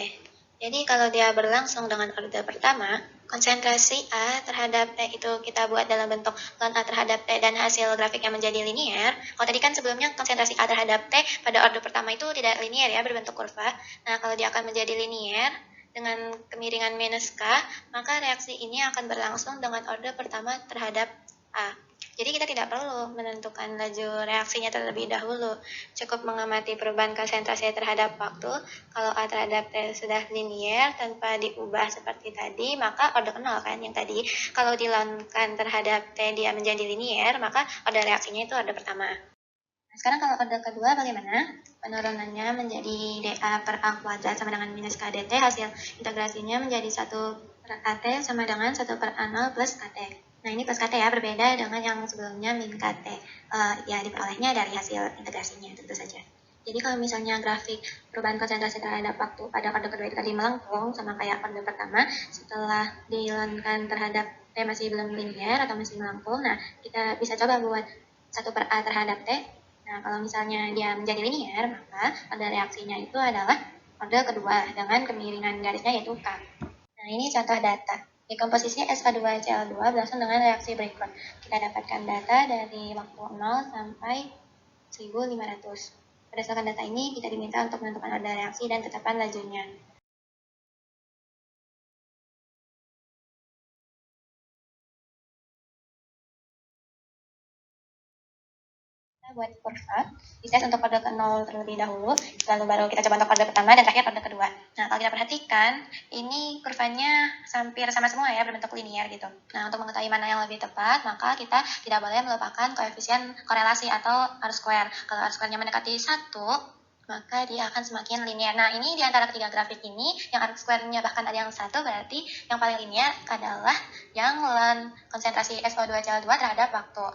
Jadi kalau dia berlangsung dengan order pertama, konsentrasi A terhadap T itu kita buat dalam bentuk ln A terhadap T dan hasil grafiknya menjadi linier. Kalau tadi kan sebelumnya konsentrasi A terhadap T pada order pertama itu tidak linier ya, berbentuk kurva. Nah, kalau dia akan menjadi linier dengan kemiringan minus K, maka reaksi ini akan berlangsung dengan order pertama terhadap A. Jadi kita tidak perlu menentukan laju reaksinya terlebih dahulu. Cukup mengamati perubahan konsentrasi terhadap waktu. Kalau A terhadap T sudah linier tanpa diubah seperti tadi, maka order 0 kan yang tadi. Kalau dilakukan terhadap T dia menjadi linier, maka order reaksinya itu order pertama. Nah, sekarang kalau order kedua bagaimana? Penurunannya menjadi dA per A kuadrat sama dengan minus KdT, hasil integrasinya menjadi 1 per KT sama dengan 1 per A0 plus KT. Nah, ini plus KT ya, berbeda dengan yang sebelumnya min KT. Ya, diperolehnya dari hasil integrasinya, tentu saja. Jadi kalau misalnya grafik perubahan konsentrasi terhadap waktu pada order kedua itu tadi melengkung, sama kayak order pertama, setelah dilakukan terhadap T masih belum linear atau masih melengkung, nah kita bisa coba buat 1 per A terhadap T. Nah, kalau misalnya dia menjadi linear, maka order reaksinya itu adalah order kedua dengan kemiringan garisnya yaitu K. Nah, ini contoh data. Dekomposisi SO2CL2 berlangsung dengan reaksi berikut. Kita dapatkan data dari waktu 0 sampai 1500. Berdasarkan data ini, kita diminta untuk menentukan order reaksi dan tetapan lajunya. Kita buat kurva, dites untuk kode ke-0 terlebih dahulu, lalu baru kita coba untuk kode pertama dan terakhir kode kedua. Nah, kalau kita perhatikan, ini kurvanya hampir sama semua ya, berbentuk linear gitu. Nah, untuk mengetahui mana yang lebih tepat, maka kita tidak boleh melupakan koefisien korelasi atau R-square. Kalau R-square-nya mendekati 1, maka dia akan semakin linear. Nah, ini di antara ketiga grafik ini, yang R-square-nya bahkan ada yang 1, berarti yang paling linear adalah yang ln konsentrasi SO2 Cl2 terhadap waktu.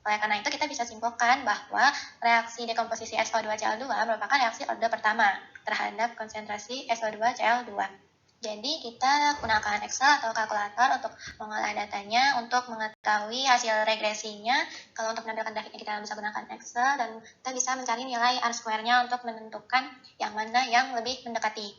Oleh karena itu, kita bisa simpulkan bahwa reaksi dekomposisi SO2Cl2 merupakan reaksi orde pertama terhadap konsentrasi SO2Cl2. Jadi, kita gunakan Excel atau kalkulator untuk mengolah datanya, untuk mengetahui hasil regresinya. Kalau untuk menampilkan grafiknya, kita bisa gunakan Excel, dan kita bisa mencari nilai R-square-nya untuk menentukan yang mana yang lebih mendekati.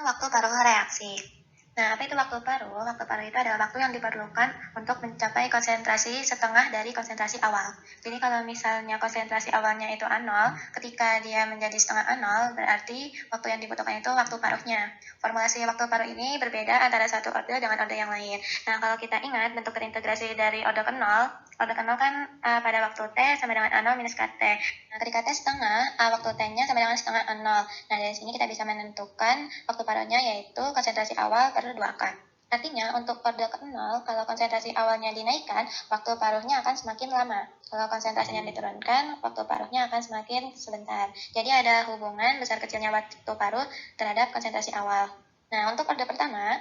Waktu paruh reaksi. Nah, apa itu waktu paruh? Waktu paruh itu adalah waktu yang diperlukan untuk mencapai konsentrasi setengah dari konsentrasi awal. Jadi kalau misalnya konsentrasi awalnya itu A0, ketika dia menjadi setengah A0, berarti waktu yang dibutuhkan itu waktu paruhnya. Formulasi waktu paruh ini berbeda antara satu orde dengan orde yang lain. Nah, kalau kita ingat bentuk terintegrasi dari orde ke-0 kan pada waktu T sama dengan A0 minus KT. Nah, ketika T setengah, waktu T-nya sama dengan setengah A0. Nah, dari sini kita bisa menentukan waktu paruhnya yaitu konsentrasi awal per 2K. Artinya, untuk orde ke-0, kalau konsentrasi awalnya dinaikkan, waktu paruhnya akan semakin lama. Kalau konsentrasinya diturunkan, waktu paruhnya akan semakin sebentar. Jadi ada hubungan besar kecilnya waktu paruh terhadap konsentrasi awal. Nah, untuk orde pertama,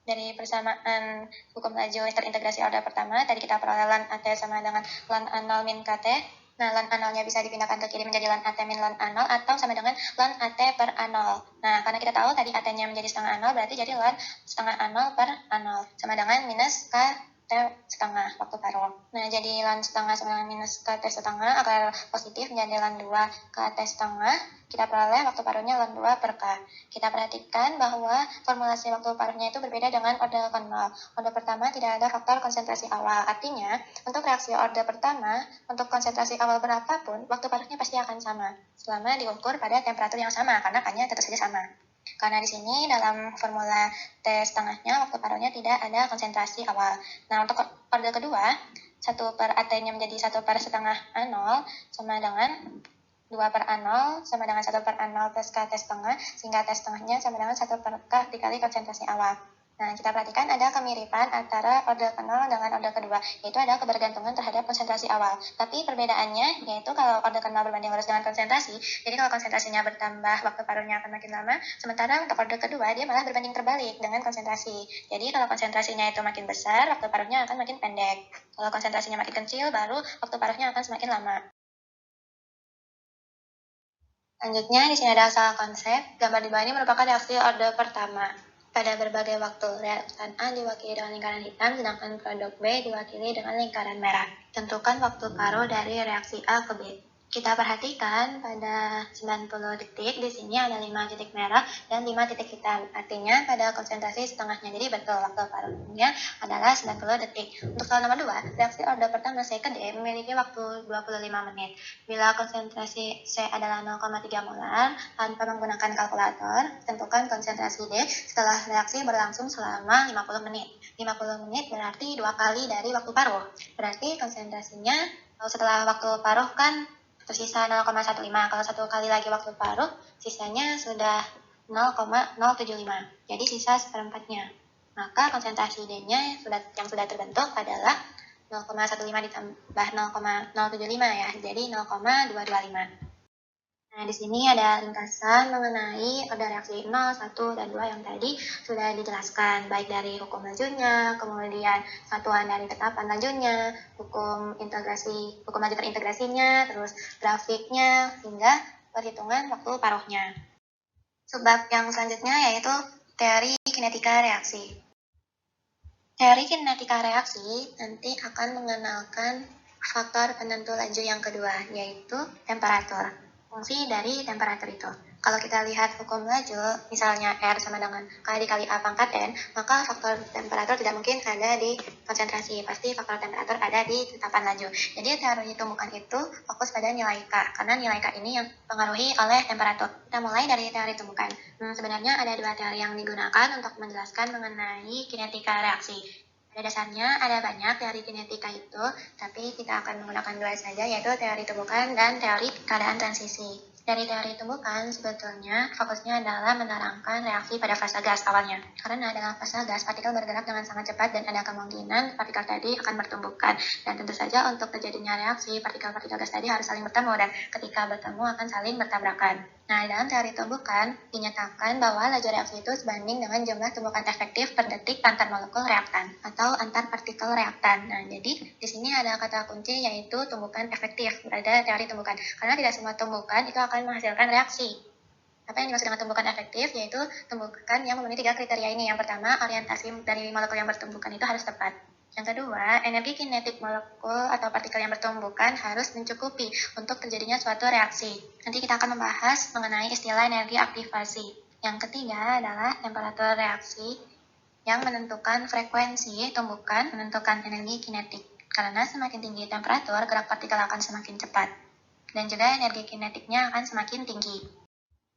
dari persamaan hukum laju terintegrasi orde pertama, tadi kita peroleh ln AT sama dengan ln A0 min KT. Nah, ln A0-nya bisa dipindahkan ke kiri menjadi ln AT min ln A0 atau sama dengan ln AT per A0. Nah, karena kita tahu tadi AT-nya menjadi setengah A0, berarti jadi ln setengah A0 per A0 sama dengan minus KT setengah waktu paruh. Nah, jadi ln setengah sama dengan minus KT setengah akan positif menjadi ln 2 KT setengah. Kita peroleh waktu paruhnya ln 2 per K. Kita perhatikan bahwa formulasi waktu paruhnya itu berbeda dengan orde ke-0. Orde pertama tidak ada faktor konsentrasi awal. Artinya, untuk reaksi orde pertama, untuk konsentrasi awal berapapun, waktu paruhnya pasti akan sama, selama diukur pada temperatur yang sama, karena K-nya tentu saja sama. Karena di sini dalam formula T setengahnya, waktu paruhnya tidak ada konsentrasi awal. Nah, untuk orde kedua, 1 per AT-nya menjadi 1 per setengah A0 sama dengan 2 per A0 sama dengan 1 per A0 plus KT setengah, sehingga T setengahnya sama dengan 1 per K dikali konsentrasi awal. Nah, kita perhatikan ada kemiripan antara orde ke-0 dengan orde kedua, yaitu ada kebergantungan terhadap konsentrasi awal. Tapi perbedaannya, yaitu kalau orde ke-0 berbanding lurus dengan konsentrasi, jadi kalau konsentrasinya bertambah, waktu paruhnya akan makin lama, sementara untuk orde kedua, dia malah berbanding terbalik dengan konsentrasi. Jadi kalau konsentrasinya itu makin besar, waktu paruhnya akan makin pendek. Kalau konsentrasinya makin kecil, baru waktu paruhnya akan semakin lama. Selanjutnya, di sini ada asal konsep. Gambar di bawah ini merupakan reaksi orde pertama. Pada berbagai waktu, reaktan A diwakili dengan lingkaran hitam, sedangkan produk B diwakili dengan lingkaran merah. Tentukan waktu paruh dari reaksi A ke B. Kita perhatikan pada 90 detik, di sini ada 5 titik merah dan 5 titik hitam. Artinya pada konsentrasi setengahnya, jadi betul waktu paruhnya adalah 90 detik. Untuk soal nomor 2, reaksi orde pertama C ke D memiliki waktu 25 menit. Bila konsentrasi C adalah 0,3 molar, tanpa menggunakan kalkulator, tentukan konsentrasi D setelah reaksi berlangsung selama 50 menit. 50 menit berarti 2 kali dari waktu paruh. Berarti konsentrasinya setelah waktu paruh kan tersisa 0,15. Kalau 1 kali lagi waktu paruh, sisanya sudah 0,075. Jadi sisa seperempatnya. Maka konsentrasi D-nya yang sudah terbentuk adalah 0,15 ditambah 0,075 ya, jadi 0,225. Nah, di sini ada ringkasan mengenai orde reaksi 0, 1, dan 2 yang tadi sudah dijelaskan, baik dari hukum lajunya, kemudian satuan dari tetapan lajunya, hukum laju terintegrasinya, terus grafiknya, hingga perhitungan waktu paruhnya. Subbab yang selanjutnya yaitu teori kinetika reaksi. Teori kinetika reaksi nanti akan mengenalkan faktor penentu laju yang kedua, yaitu temperatur. Fungsi dari temperatur itu. Kalau kita lihat hukum laju, misalnya R sama dengan K dikali A pangkat N, maka faktor temperatur tidak mungkin ada di konsentrasi. Pasti faktor temperatur ada di tetapan laju. Jadi teori tumbukan itu fokus pada nilai K, karena nilai K ini yang dipengaruhi oleh temperatur. Kita mulai dari teori tumbukan. Sebenarnya ada 2 teori yang digunakan untuk menjelaskan mengenai kinetika reaksi. Pada dasarnya ada banyak teori kinetika itu, tapi kita akan menggunakan dua saja, yaitu teori tumbukan dan teori keadaan transisi. Dari teori tumbukan, sebetulnya fokusnya adalah menerangkan reaksi pada fase gas awalnya. Karena dalam fase gas, partikel bergerak dengan sangat cepat dan ada kemungkinan partikel tadi akan bertumbukan. Dan tentu saja untuk terjadinya reaksi, partikel-partikel gas tadi harus saling bertemu dan ketika bertemu akan saling bertabrakan. Nah, dalam teori tumbukan, dinyatakan bahwa laju reaksi itu sebanding dengan jumlah tumbukan efektif per detik antar molekul reaktan atau antar partikel reaktan. Nah, jadi di sini ada kata kunci yaitu tumbukan efektif pada teori tumbukan. Karena tidak semua tumbukan itu akan menghasilkan reaksi. Apa yang dimaksud dengan tumbukan efektif? Yaitu tumbukan yang memenuhi 3 kriteria ini. Yang pertama, orientasi dari molekul yang bertumbukan itu harus tepat. Yang kedua, energi kinetik molekul atau partikel yang bertumbukan harus mencukupi untuk terjadinya suatu reaksi. Nanti kita akan membahas mengenai istilah energi aktivasi. Yang ketiga adalah temperatur reaksi yang menentukan frekuensi tumbukan menentukan energi kinetik. Karena semakin tinggi temperatur, gerak partikel akan semakin cepat. Dan juga energi kinetiknya akan semakin tinggi.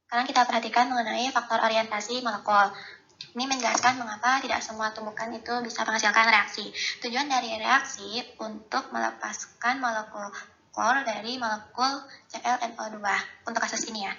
Sekarang kita perhatikan mengenai faktor orientasi molekul. Ini menjelaskan mengapa tidak semua tumbukan itu bisa menghasilkan reaksi. Tujuan dari reaksi untuk melepaskan molekul core dari molekul ClNO2. Untuk kasus ini ya.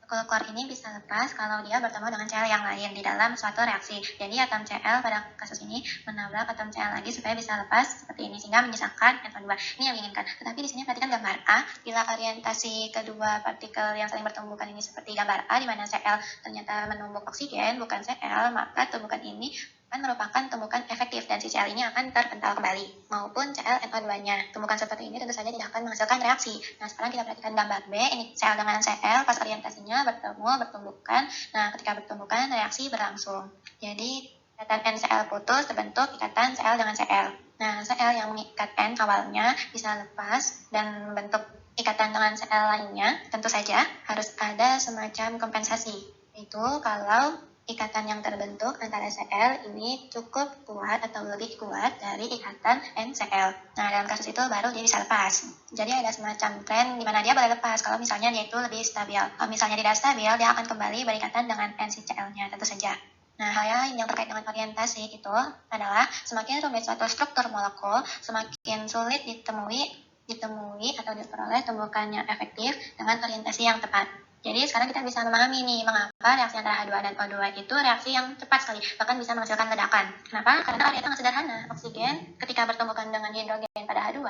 Molekul core ini bisa lepas kalau dia bertemu dengan Cl yang lain di dalam suatu reaksi. Jadi atom Cl pada kasus ini menabrak atom Cl lagi supaya bisa lepas seperti ini sehingga menyisakan NO2. Ini yang diinginkan. Tetapi di sini perhatikan gambar A. Bila orientasi kedua partikel yang saling bertumbukan ini seperti gambar A di mana Cl ternyata menumbuk oksigen bukan Cl, maka tumbukan ini akan merupakan tumbukan efektif dan si Cl ini akan terpental kembali maupun ClNO2-nya. Tumbukan seperti ini tentu saja tidak akan menghasilkan reaksi. Nah, sekarang kita perhatikan gambar B. Ini Cl dengan Cl pas orientasinya bertemu bertumbukan. Nah, ketika bertumbukan reaksi berlangsung. Jadi ikatan NCl putus terbentuk ikatan Cl dengan Cl. Nah, Cl yang mengikat N awalnya bisa lepas dan membentuk ikatan dengan Cl lainnya. Tentu saja harus ada semacam kompensasi. Itu kalau ikatan yang terbentuk antara Cl ini cukup kuat atau lebih kuat dari ikatan NCl. Nah, dalam kasus itu baru dia bisa lepas. Jadi ada semacam tren di mana dia boleh lepas kalau misalnya dia itu lebih stabil. Kalau misalnya tidak stabil, dia akan kembali berikatan dengan NCl-nya, tentu saja. Nah, hal lain yang terkait dengan orientasi itu adalah semakin rumit suatu struktur molekul, semakin sulit ditemui atau diperoleh tumbukan yang efektif dengan orientasi yang tepat. Jadi sekarang kita bisa memahami nih mengapa reaksi antara H2 dan O2 itu reaksi yang cepat sekali, bahkan bisa menghasilkan ledakan. Kenapa? Karena orientasi sangat sederhana. Oksigen ketika bertumbukan dengan hidrogen pada H2,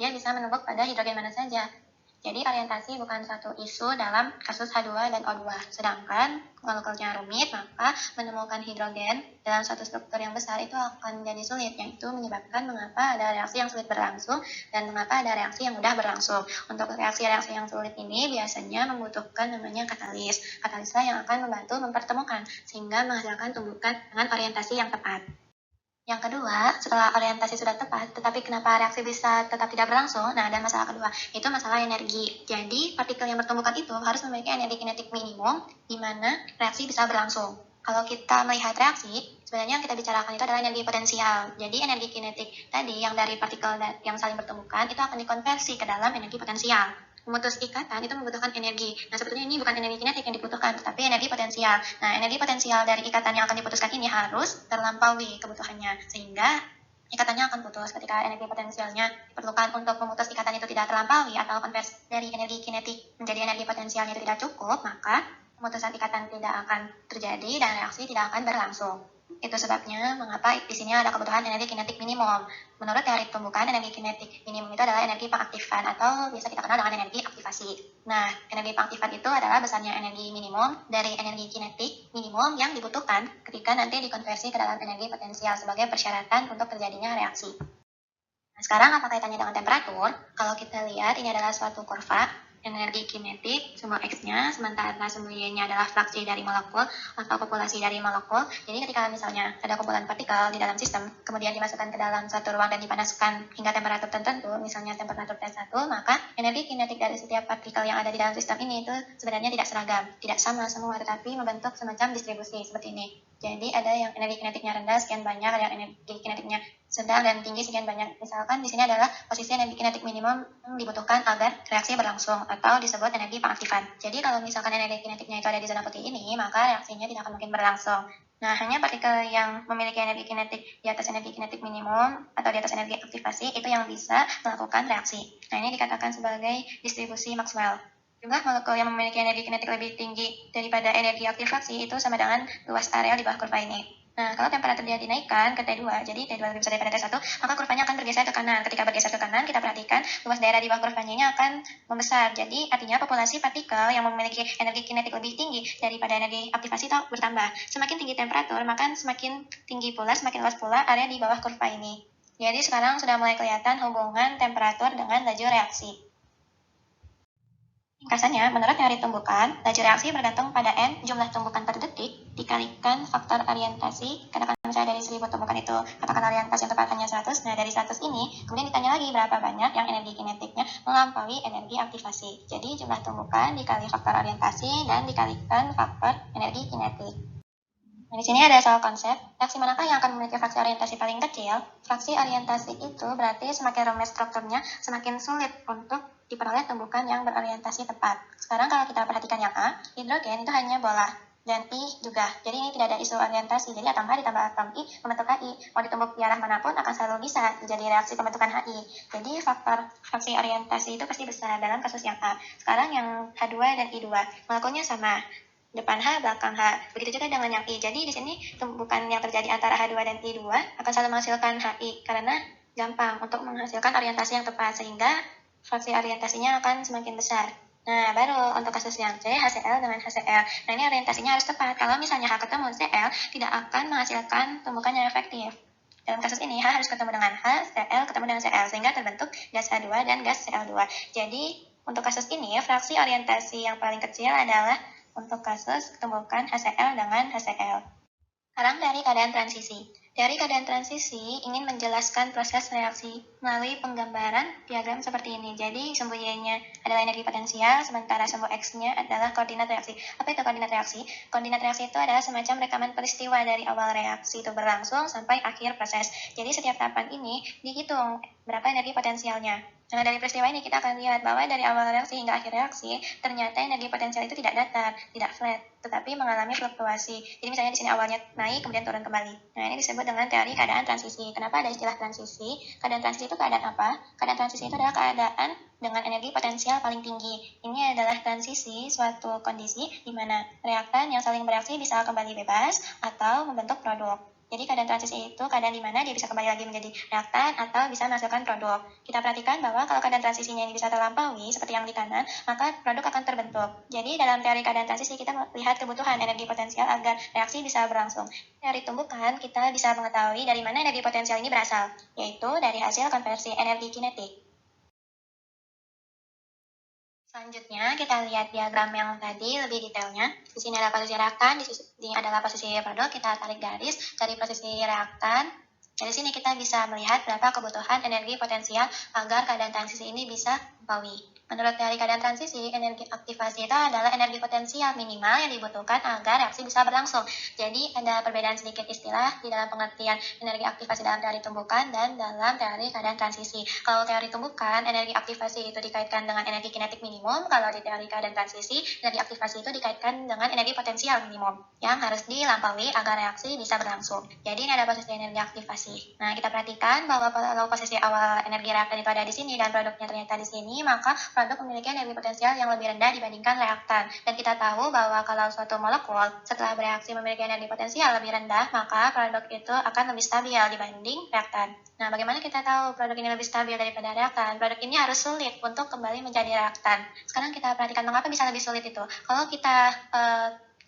dia bisa menumbuk pada hidrogen mana saja. Jadi orientasi bukan satu isu dalam kasus H2 dan O2. Sedangkan molekulnya rumit, maka menemukan hidrogen dalam satu struktur yang besar itu akan menjadi sulit, yaitu menyebabkan mengapa ada reaksi yang sulit berlangsung dan mengapa ada reaksi yang mudah berlangsung. Untuk reaksi-reaksi yang sulit ini biasanya membutuhkan namanya katalis. Katalisa yang akan membantu mempertemukan sehingga menghasilkan tumbukan dengan orientasi yang tepat. Yang kedua, setelah orientasi sudah tepat, tetapi kenapa reaksi bisa tetap tidak berlangsung? Nah, ada masalah kedua, yaitu masalah energi. Jadi, partikel yang bertumbukan itu harus memiliki energi kinetik minimum, di mana reaksi bisa berlangsung. Kalau kita melihat reaksi, sebenarnya yang kita bicarakan itu adalah energi potensial. Jadi, energi kinetik tadi yang dari partikel yang saling bertumbukan, itu akan dikonversi ke dalam energi potensial. Memutus ikatan itu membutuhkan energi. Nah, sebetulnya ini bukan energi kinetik yang dibutuhkan, tetapi energi potensial. Nah, energi potensial dari ikatan yang akan diputuskan ini harus terlampaui kebutuhannya, sehingga ikatannya akan putus. Ketika energi potensialnya diperlukan untuk memutus ikatan itu tidak terlampaui, atau konversi dari energi kinetik menjadi energi potensialnya itu tidak cukup, maka pemutusan ikatan tidak akan terjadi dan reaksi tidak akan berlangsung. Itu sebabnya mengapa di sini ada kebutuhan energi kinetik minimum. Menurut teori tumbukan, energi kinetik minimum itu adalah energi pengaktifan atau biasa kita kenal dengan energi aktivasi. Nah, energi pengaktifan itu adalah besarnya energi minimum dari energi kinetik minimum yang dibutuhkan ketika nanti dikonversi ke dalam energi potensial sebagai persyaratan untuk terjadinya reaksi. Nah, sekarang apa kaitannya dengan temperatur? Kalau kita lihat ini adalah suatu kurva energi kinetik, sumbu X-nya, sementara sumbu Y-nya adalah fraksi dari molekul atau populasi dari molekul. Jadi ketika misalnya ada kumpulan partikel di dalam sistem, kemudian dimasukkan ke dalam suatu ruang dan dipanaskan hingga temperatur tertentu, misalnya temperatur T1, maka energi kinetik dari setiap partikel yang ada di dalam sistem ini itu sebenarnya tidak seragam, tidak sama semua, tetapi membentuk semacam distribusi seperti ini. Jadi ada yang energi kinetiknya rendah sekian banyak, ada yang energi kinetiknya sedang, dan tinggi sekian banyak. Misalkan di sini adalah posisi energi kinetik minimum yang dibutuhkan agar reaksi berlangsung atau disebut energi pengaktifan. Jadi kalau misalkan energi kinetiknya itu ada di zona putih ini, maka reaksinya tidak akan mungkin berlangsung. Nah, hanya partikel yang memiliki energi kinetik di atas energi kinetik minimum atau di atas energi aktivasi itu yang bisa melakukan reaksi. Nah, ini dikatakan sebagai distribusi Maxwell. Jumlah molekul yang memiliki energi kinetik lebih tinggi daripada energi aktivasi itu sama dengan luas area di bawah kurva ini. Nah, kalau temperatur dia dinaikkan ke T2, jadi T2 lebih besar daripada T1, maka kurvanya akan bergeser ke kanan. Ketika bergeser ke kanan, kita perhatikan luas daerah di bawah kurvanya ini akan membesar. Jadi, artinya populasi partikel yang memiliki energi kinetik lebih tinggi daripada energi aktivasi itu bertambah. Semakin tinggi temperatur, maka semakin tinggi pula, semakin luas pula area di bawah kurva ini. Jadi, sekarang sudah mulai kelihatan hubungan temperatur dengan laju reaksi. Ringkasannya, menurut teori tumbukan, laju reaksi bergantung pada N jumlah tumbukan per detik dikalikan faktor orientasi. Katakan misalnya dari 1000 tumbukan itu, katakan orientasi yang tepat hanya 100. Nah, dari 100 ini, kemudian ditanya lagi berapa banyak yang energi kinetiknya melampaui energi aktivasi. Jadi, jumlah tumbukan dikali faktor orientasi dan dikalikan faktor energi kinetik. Nah, di sini ada soal konsep, reaksi manakah yang akan memiliki fraksi orientasi paling kecil? Fraksi orientasi itu berarti semakin rumit strukturnya, semakin sulit untuk diperoleh tumbukan yang berorientasi tepat. Sekarang kalau kita perhatikan yang A, hidrogen itu hanya bola, dan I juga. Jadi ini tidak ada isu orientasi, jadi atom H ditambah atom I membentuk HI. Mau ditumbuk di arah manapun akan selalu bisa menjadi reaksi pembentukan HI. Jadi faktor fraksi orientasi itu pasti besar dalam kasus yang A. Sekarang yang H2 dan I2, molekulnya sama. Depan H, belakang H. Begitu juga dengan yang I. Jadi di sini tumbukan yang terjadi antara H2 dan I2 akan selalu menghasilkan HI karena gampang untuk menghasilkan orientasi yang tepat, sehingga fraksi orientasinya akan semakin besar. Nah, baru untuk kasus yang C, HCl dengan HCl. Nah, ini orientasinya harus tepat. Kalau misalnya H ketemu Cl, tidak akan menghasilkan tumbukan yang efektif. Dalam kasus ini, H harus ketemu dengan H, Cl ketemu dengan Cl, sehingga terbentuk gas H2 dan gas Cl2. Jadi, untuk kasus ini, fraksi orientasi yang paling kecil adalah untuk kasus tumbukan HCl dengan HCl. Sekarang dari keadaan transisi. Teori keadaan transisi ingin menjelaskan proses reaksi melalui penggambaran diagram seperti ini. Jadi sumbu Y-nya adalah energi potensial, sementara sumbu X-nya adalah koordinat reaksi. Apa itu koordinat reaksi? Koordinat reaksi itu adalah semacam rekaman peristiwa dari awal reaksi itu berlangsung sampai akhir proses. Jadi setiap tahapan ini dihitung berapa energi potensialnya. Nah, dari peristiwa ini kita akan lihat bahwa dari awal reaksi hingga akhir reaksi, ternyata energi potensial itu tidak datar, tidak flat, tetapi mengalami fluktuasi. Jadi misalnya di sini awalnya naik, kemudian turun kembali. Nah, ini disebut dengan teori keadaan transisi. Kenapa ada istilah transisi? Keadaan transisi itu keadaan apa? Keadaan transisi itu adalah keadaan dengan energi potensial paling tinggi. Ini adalah transisi suatu kondisi di mana reaktan yang saling bereaksi bisa kembali bebas atau membentuk produk. Jadi keadaan transisi itu keadaan di mana dia bisa kembali lagi menjadi reaktan atau bisa menghasilkan produk. Kita perhatikan bahwa kalau keadaan transisinya ini bisa terlampaui seperti yang di kanan, maka produk akan terbentuk. Jadi dalam teori keadaan transisi kita melihat kebutuhan energi potensial agar reaksi bisa berlangsung. Teori tumbukan kita bisa mengetahui dari mana energi potensial ini berasal, yaitu dari hasil konversi energi kinetik. Selanjutnya, kita lihat diagram yang tadi lebih detailnya. Di sini ada posisi reaktan, di sini adalah posisi produk. Kita tarik garis dari posisi reaktan. Dari sini kita bisa melihat berapa kebutuhan energi potensial agar keadaan transisi ini bisa terlampaui. Menurut teori keadaan transisi, energi aktivasi itu adalah energi potensial minimal yang dibutuhkan agar reaksi bisa berlangsung. Jadi ada perbedaan sedikit istilah di dalam pengertian energi aktivasi dalam teori tumbukan dan dalam teori keadaan transisi. Kalau teori tumbukan, energi aktivasi itu dikaitkan dengan energi kinetik minimum. Kalau di teori keadaan transisi, energi aktivasi itu dikaitkan dengan energi potensial minimum yang harus dilampaui agar reaksi bisa berlangsung. Jadi ini ada posisi energi aktivasi. Nah, kita perhatikan bahwa kalau posisi awal energi reaktan itu ada di sini dan produknya ternyata di sini, maka produk memiliki energi potensial yang lebih rendah dibandingkan reaktan. Dan kita tahu bahwa kalau suatu molekul setelah bereaksi memiliki energi potensial lebih rendah, maka produk itu akan lebih stabil dibanding reaktan. Nah, bagaimana kita tahu produk ini lebih stabil daripada reaktan? Produk ini harus sulit untuk kembali menjadi reaktan. Sekarang kita perhatikan mengapa bisa lebih sulit itu. Kalau kita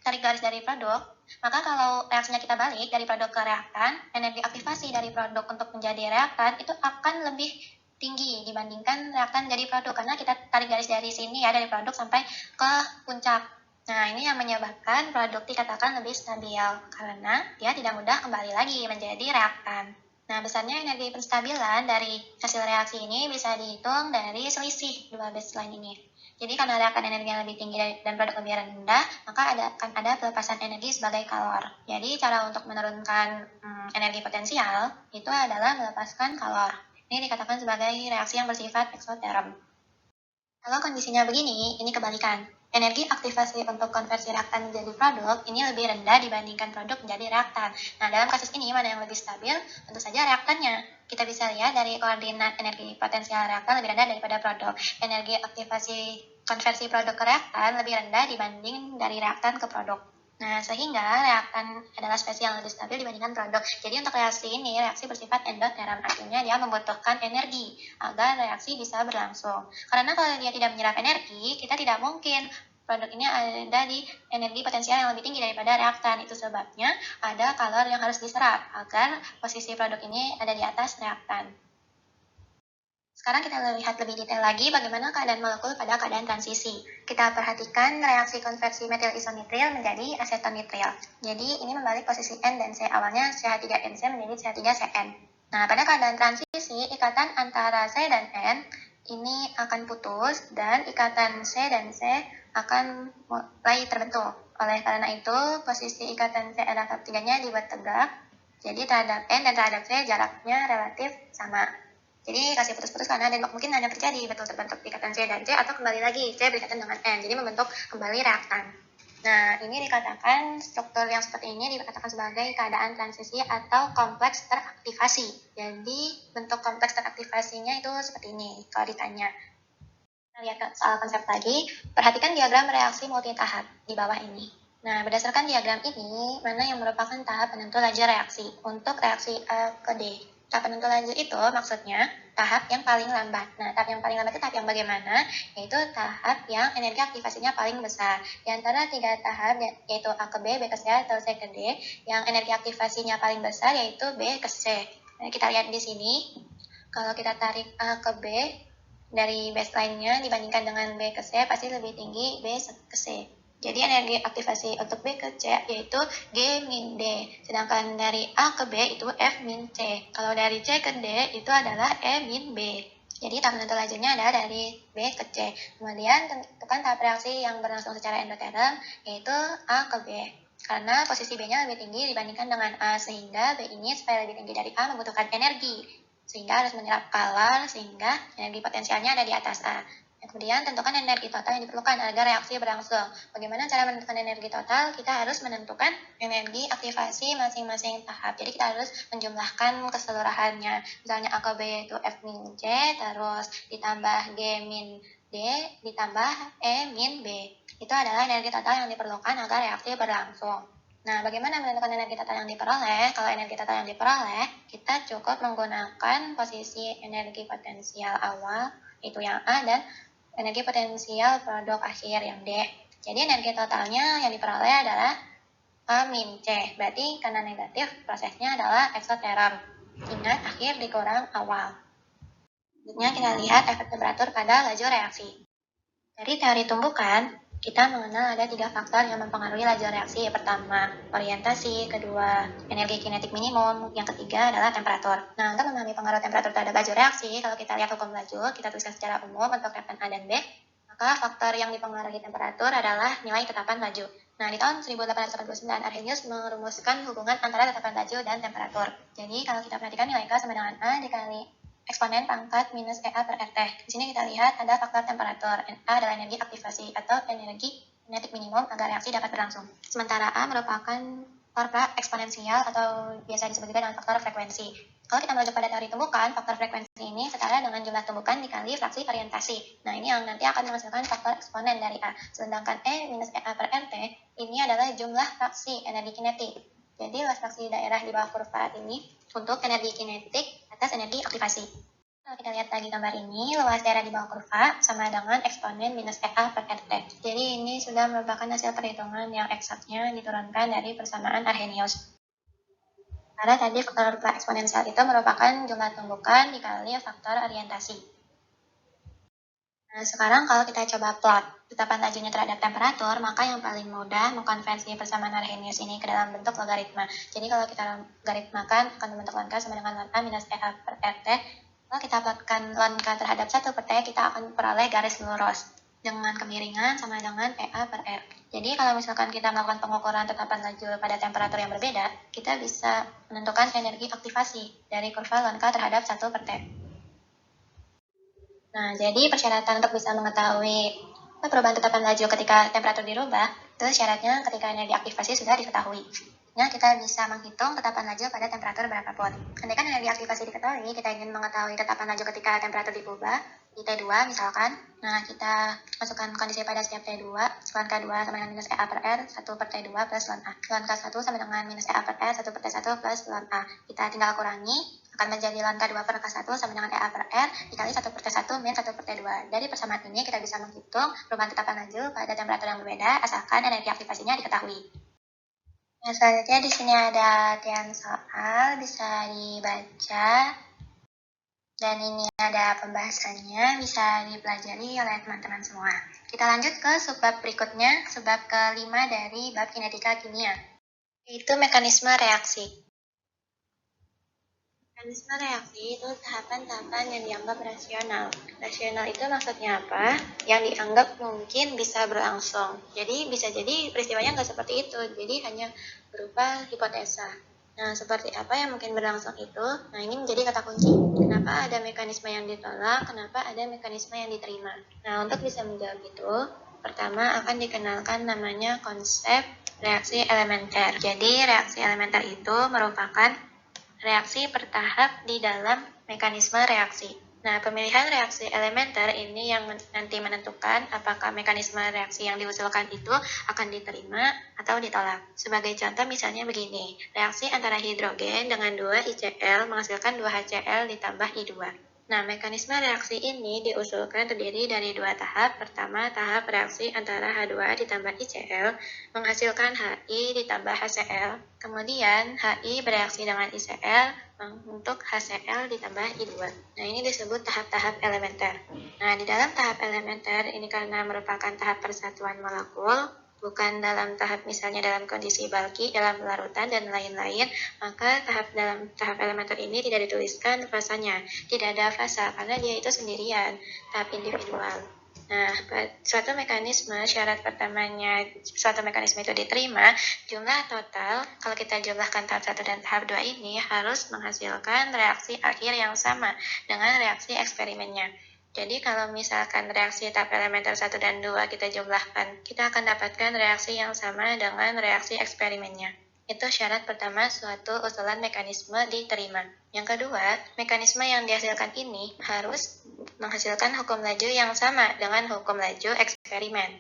tarik garis dari produk, maka kalau reaksinya kita balik dari produk ke reaktan, energi aktivasi dari produk untuk menjadi reaktan itu akan lebih tinggi dibandingkan reaktan jadi produk, karena kita tarik garis dari sini ya, dari produk sampai ke puncak. Nah, ini yang menyebabkan produk dikatakan lebih stabil karena dia tidak mudah kembali lagi menjadi reaktan. Nah, besarnya energi penstabilan dari hasil reaksi ini bisa dihitung dari selisih dua baseline ini. Jadi karena reaktan energi yang lebih tinggi dan produk lebih rendah, maka akan ada pelepasan energi sebagai kalor. Jadi cara untuk menurunkan energi potensial itu adalah melepaskan kalor. Ini dikatakan sebagai reaksi yang bersifat eksoterm. Kalau kondisinya begini, ini kebalikan. Energi aktivasi untuk konversi reaktan menjadi produk ini lebih rendah dibandingkan produk menjadi reaktan. Nah, dalam kasus ini mana yang lebih stabil? Tentu saja reaktannya. Kita bisa lihat dari koordinat energi potensial reaktan lebih rendah daripada produk. Energi aktivasi konversi produk ke reaktan lebih rendah dibanding dari reaktan ke produk. Nah, sehingga reaktan adalah spesies yang lebih stabil dibandingkan produk. Jadi untuk reaksi ini, reaksi bersifat endoterm, artinya dia membutuhkan energi agar reaksi bisa berlangsung. Karena kalau dia tidak menyerap energi, kita tidak mungkin produk ini ada di energi potensial yang lebih tinggi daripada reaktan. Itu sebabnya ada kalor yang harus diserap agar posisi produk ini ada di atas reaktan. Sekarang kita lihat lebih detail lagi bagaimana keadaan molekul pada keadaan transisi. Kita perhatikan reaksi konversi metil isonitril menjadi asetonitril. Jadi ini membalik posisi N dan C. Awalnya CH3NC menjadi CH3CN. Nah, pada keadaan transisi, ikatan antara C dan N ini akan putus dan ikatan C dan C akan mulai terbentuk. Oleh karena itu, posisi ikatan C adalah 3-nya dibuat tegak. Jadi terhadap N dan terhadap C jaraknya relatif sama. Jadi kasih putus-putus karena dan mungkin hanya terjadi betul terbentuk ikatan C dan C atau kembali lagi C berikatan dengan N. Jadi membentuk kembali reaktan. Nah, ini dikatakan struktur yang seperti ini dikatakan sebagai keadaan transisi atau kompleks teraktivasi. Jadi bentuk kompleks teraktivasinya itu seperti ini kalau ditanya. Kita lihat soal konsep lagi. Perhatikan diagram reaksi multitahap di bawah ini. Nah, berdasarkan diagram ini, mana yang merupakan tahap penentu laju reaksi untuk reaksi A ke D. Tahap penentu laju itu maksudnya tahap yang paling lambat. Nah, tahap yang paling lambat itu tahap yang bagaimana? Yaitu tahap yang energi aktivasinya paling besar. Di antara 3 tahap, yaitu A ke B, B ke C, atau C ke D, yang energi aktivasinya paling besar yaitu B ke C. Nah, kita lihat di sini, kalau kita tarik A ke B, dari baseline-nya dibandingkan dengan B ke C, pasti lebih tinggi B ke C. Jadi energi aktivasi untuk B ke C yaitu G min D. Sedangkan dari A ke B itu F min C. Kalau dari C ke D itu adalah E min B. Jadi tahap penentu lajunya adalah dari B ke C. Kemudian tentukan tahap reaksi yang berlangsung secara endoterm yaitu A ke B. Karena posisi B-nya lebih tinggi dibandingkan dengan A, sehingga B ini supaya lebih tinggi dari A membutuhkan energi. Sehingga harus menyerap kalor, sehingga energi potensialnya ada di atas A. Kemudian tentukan energi total yang diperlukan agar reaksi berlangsung. Bagaimana cara menentukan energi total? Kita harus menentukan energi aktivasi masing-masing tahap. Jadi kita harus menjumlahkan keseluruhannya. Misalnya A ke B yaitu F min C, terus ditambah G min D, ditambah E min B. Itu adalah energi total yang diperlukan agar reaksi berlangsung. Nah, bagaimana menentukan energi total yang diperoleh? Kalau energi total yang diperoleh, kita cukup menggunakan posisi energi potensial awal, itu yang A, dan energi potensial produk akhir yang D. Jadi energi totalnya yang diperoleh adalah A min C. Berarti karena negatif, prosesnya adalah eksoterm. Ingat, akhir dikurang awal. Selanjutnya kita lihat efek temperatur pada laju reaksi. Dari teori tumbukan, kita mengenal ada 3 faktor yang mempengaruhi laju reaksi. Yang pertama, orientasi, kedua, energi kinetik minimum, yang ketiga adalah temperatur. Nah, untuk memahami pengaruh temperatur terhadap laju reaksi, kalau kita lihat hukum laju, kita tuliskan secara umum untuk reaktan A dan B, maka faktor yang dipengaruhi temperatur adalah nilai tetapan laju. Nah, di tahun 1889, Arrhenius merumuskan hubungan antara tetapan laju dan temperatur. Jadi, kalau kita perhatikan nilai K sama dengan A dikali eksponen pangkat minus EA per RT. Di sini kita lihat ada faktor temperatur. A adalah energi aktivasi atau energi kinetik minimum agar reaksi dapat berlangsung. Sementara A merupakan faktor eksponensial atau biasa disebut juga dengan faktor frekuensi. Kalau kita merujuk pada teori tumbukan, faktor frekuensi ini setara dengan jumlah tumbukan dikali fraksi orientasi. Nah, ini yang nanti akan menghasilkan faktor eksponen dari A. Sedangkan E minus EA per RT ini adalah jumlah fraksi energi kinetik. Jadi luas fraksi daerah di bawah kurva ini untuk energi kinetik atas energi aktivasi. Kalau kita lihat lagi gambar ini, luas daerah di bawah kurva sama dengan eksponen minus EA per RT. Jadi ini sudah merupakan hasil perhitungan yang eksaknya diturunkan dari persamaan Arrhenius. Karena tadi faktor eksponensial itu merupakan jumlah tumbukan dikali faktor orientasi. Nah, sekarang kalau kita coba plot tetapan lajunya terhadap temperatur, maka yang paling mudah mengkonversi persamaan Arrhenius ini ke dalam bentuk logaritma. Jadi kalau kita logaritmakan akan membentuk ln K sama dengan ln A minus EA per RT. Kalau kita plotkan ln K terhadap 1 per T, kita akan peroleh garis lurus. dengan kemiringan sama dengan PA per R. Jadi kalau misalkan kita melakukan pengukuran tetapan laju pada temperatur yang berbeda, kita bisa menentukan energi aktivasi dari kurva ln K terhadap 1 per T. Nah, jadi persyaratan untuk bisa mengetahui perubahan tetapan laju ketika temperatur dirubah, itu syaratnya ketika energi aktivasi sudah diketahui. Nah, kita bisa menghitung tetapan laju pada temperatur berapapun. Andaikan energi aktivasi diketahui, kita ingin mengetahui tetapan laju ketika temperatur diubah, di T2 misalkan. Nah, kita masukkan kondisi pada setiap T2, ln K2 sama dengan minus EA per R, 1 per T2 plus ln A. Ln K1 sama dengan minus EA per R, 1 per T1 plus ln A. Kita tinggal kurangi, akan menjadi ln K2 per K1 sama dengan EA per R, dikali 1 per T1 min 1 per T2. Dari persamaan ini, kita bisa menghitung perubahan tetapan laju pada temperatur yang berbeda, asalkan energi aktivasinya diketahui. Nah, selanjutnya di sini ada latihan soal, bisa dibaca. Dan ini ada pembahasannya, bisa dipelajari oleh teman-teman semua. Kita lanjut ke subbab berikutnya, subbab kelima dari bab kinetika kimia, yaitu mekanisme reaksi. Mekanisme reaksi itu tahapan-tahapan yang dianggap rasional. Rasional itu maksudnya apa? Yang dianggap mungkin bisa berlangsung. Jadi bisa jadi peristiwanya nggak seperti itu, jadi hanya berupa hipotesa. Nah, seperti apa yang mungkin berlangsung itu? Nah, ini menjadi kata kunci. Kenapa ada mekanisme yang ditolak? Kenapa ada mekanisme yang diterima? Nah, untuk bisa menjawab itu, pertama akan dikenalkan namanya konsep reaksi elementer. Jadi, reaksi elementer itu merupakan reaksi bertahap di dalam mekanisme reaksi. Nah, pemilihan reaksi elementer ini yang nanti menentukan apakah mekanisme reaksi yang diusulkan itu akan diterima atau ditolak. Sebagai contoh misalnya begini, reaksi antara hidrogen dengan 2 ICl menghasilkan 2 HCl ditambah I2. Nah, mekanisme reaksi ini diusulkan terdiri dari dua tahap. Pertama, tahap reaksi antara H2 ditambah ICl menghasilkan HI ditambah HCl. Kemudian, HI bereaksi dengan ICl untuk HCl ditambah I2. Nah, ini disebut tahap-tahap elementer. Nah, di dalam tahap elementer ini karena merupakan tahap persatuan molekul, bukan dalam tahap misalnya dalam kondisi bulky, dalam larutan, dan lain-lain, maka dalam tahap elementer ini tidak dituliskan fasanya. Tidak ada fasa karena dia itu sendirian, tahap individual. Nah, suatu mekanisme, syarat pertamanya suatu mekanisme itu diterima, jumlah total, kalau kita jumlahkan tahap 1 dan tahap 2 ini, harus menghasilkan reaksi akhir yang sama dengan reaksi eksperimennya. Jadi kalau misalkan reaksi tahap elementer 1 dan 2 kita jumlahkan, kita akan dapatkan reaksi yang sama dengan reaksi eksperimennya. Itu syarat pertama suatu usulan mekanisme diterima. Yang kedua, mekanisme yang dihasilkan ini harus menghasilkan hukum laju yang sama dengan hukum laju eksperimen.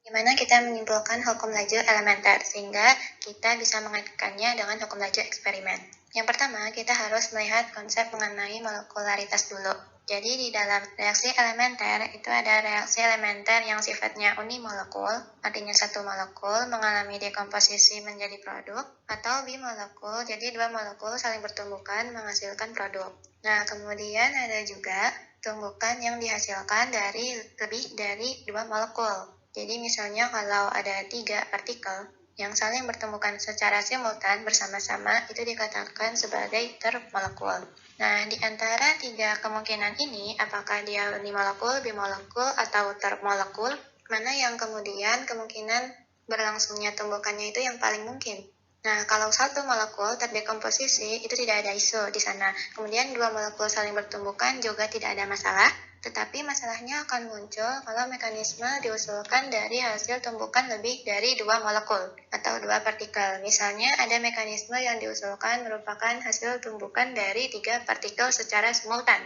Gimana kita menyimpulkan hukum laju elementer sehingga kita bisa mengaitkannya dengan hukum laju eksperimen. Yang pertama, kita harus melihat konsep mengenai molekularitas dulu. Jadi di dalam reaksi elementer itu ada reaksi elementer yang sifatnya unimolekul, artinya satu molekul mengalami dekomposisi menjadi produk, atau bimolekul, jadi dua molekul saling bertumbukan menghasilkan produk. Nah, kemudian ada juga tumbukan yang dihasilkan dari lebih dari dua molekul. Jadi misalnya kalau ada 3 partikel yang saling bertumbukan secara simultan bersama-sama itu dikatakan sebagai termolekul. Nah, di antara 3 kemungkinan ini, apakah dia unimolekul, bimolekul, atau termolekul, mana yang kemudian kemungkinan berlangsungnya tumbukannya itu yang paling mungkin? Nah, kalau satu molekul terdekomposisi, itu tidak ada isu di sana. Kemudian dua molekul saling bertumbukan juga tidak ada masalah. Tetapi masalahnya akan muncul kalau mekanisme diusulkan dari hasil tumbukan lebih dari dua molekul atau dua partikel. Misalnya ada mekanisme yang diusulkan merupakan hasil tumbukan dari 3 partikel secara simultan.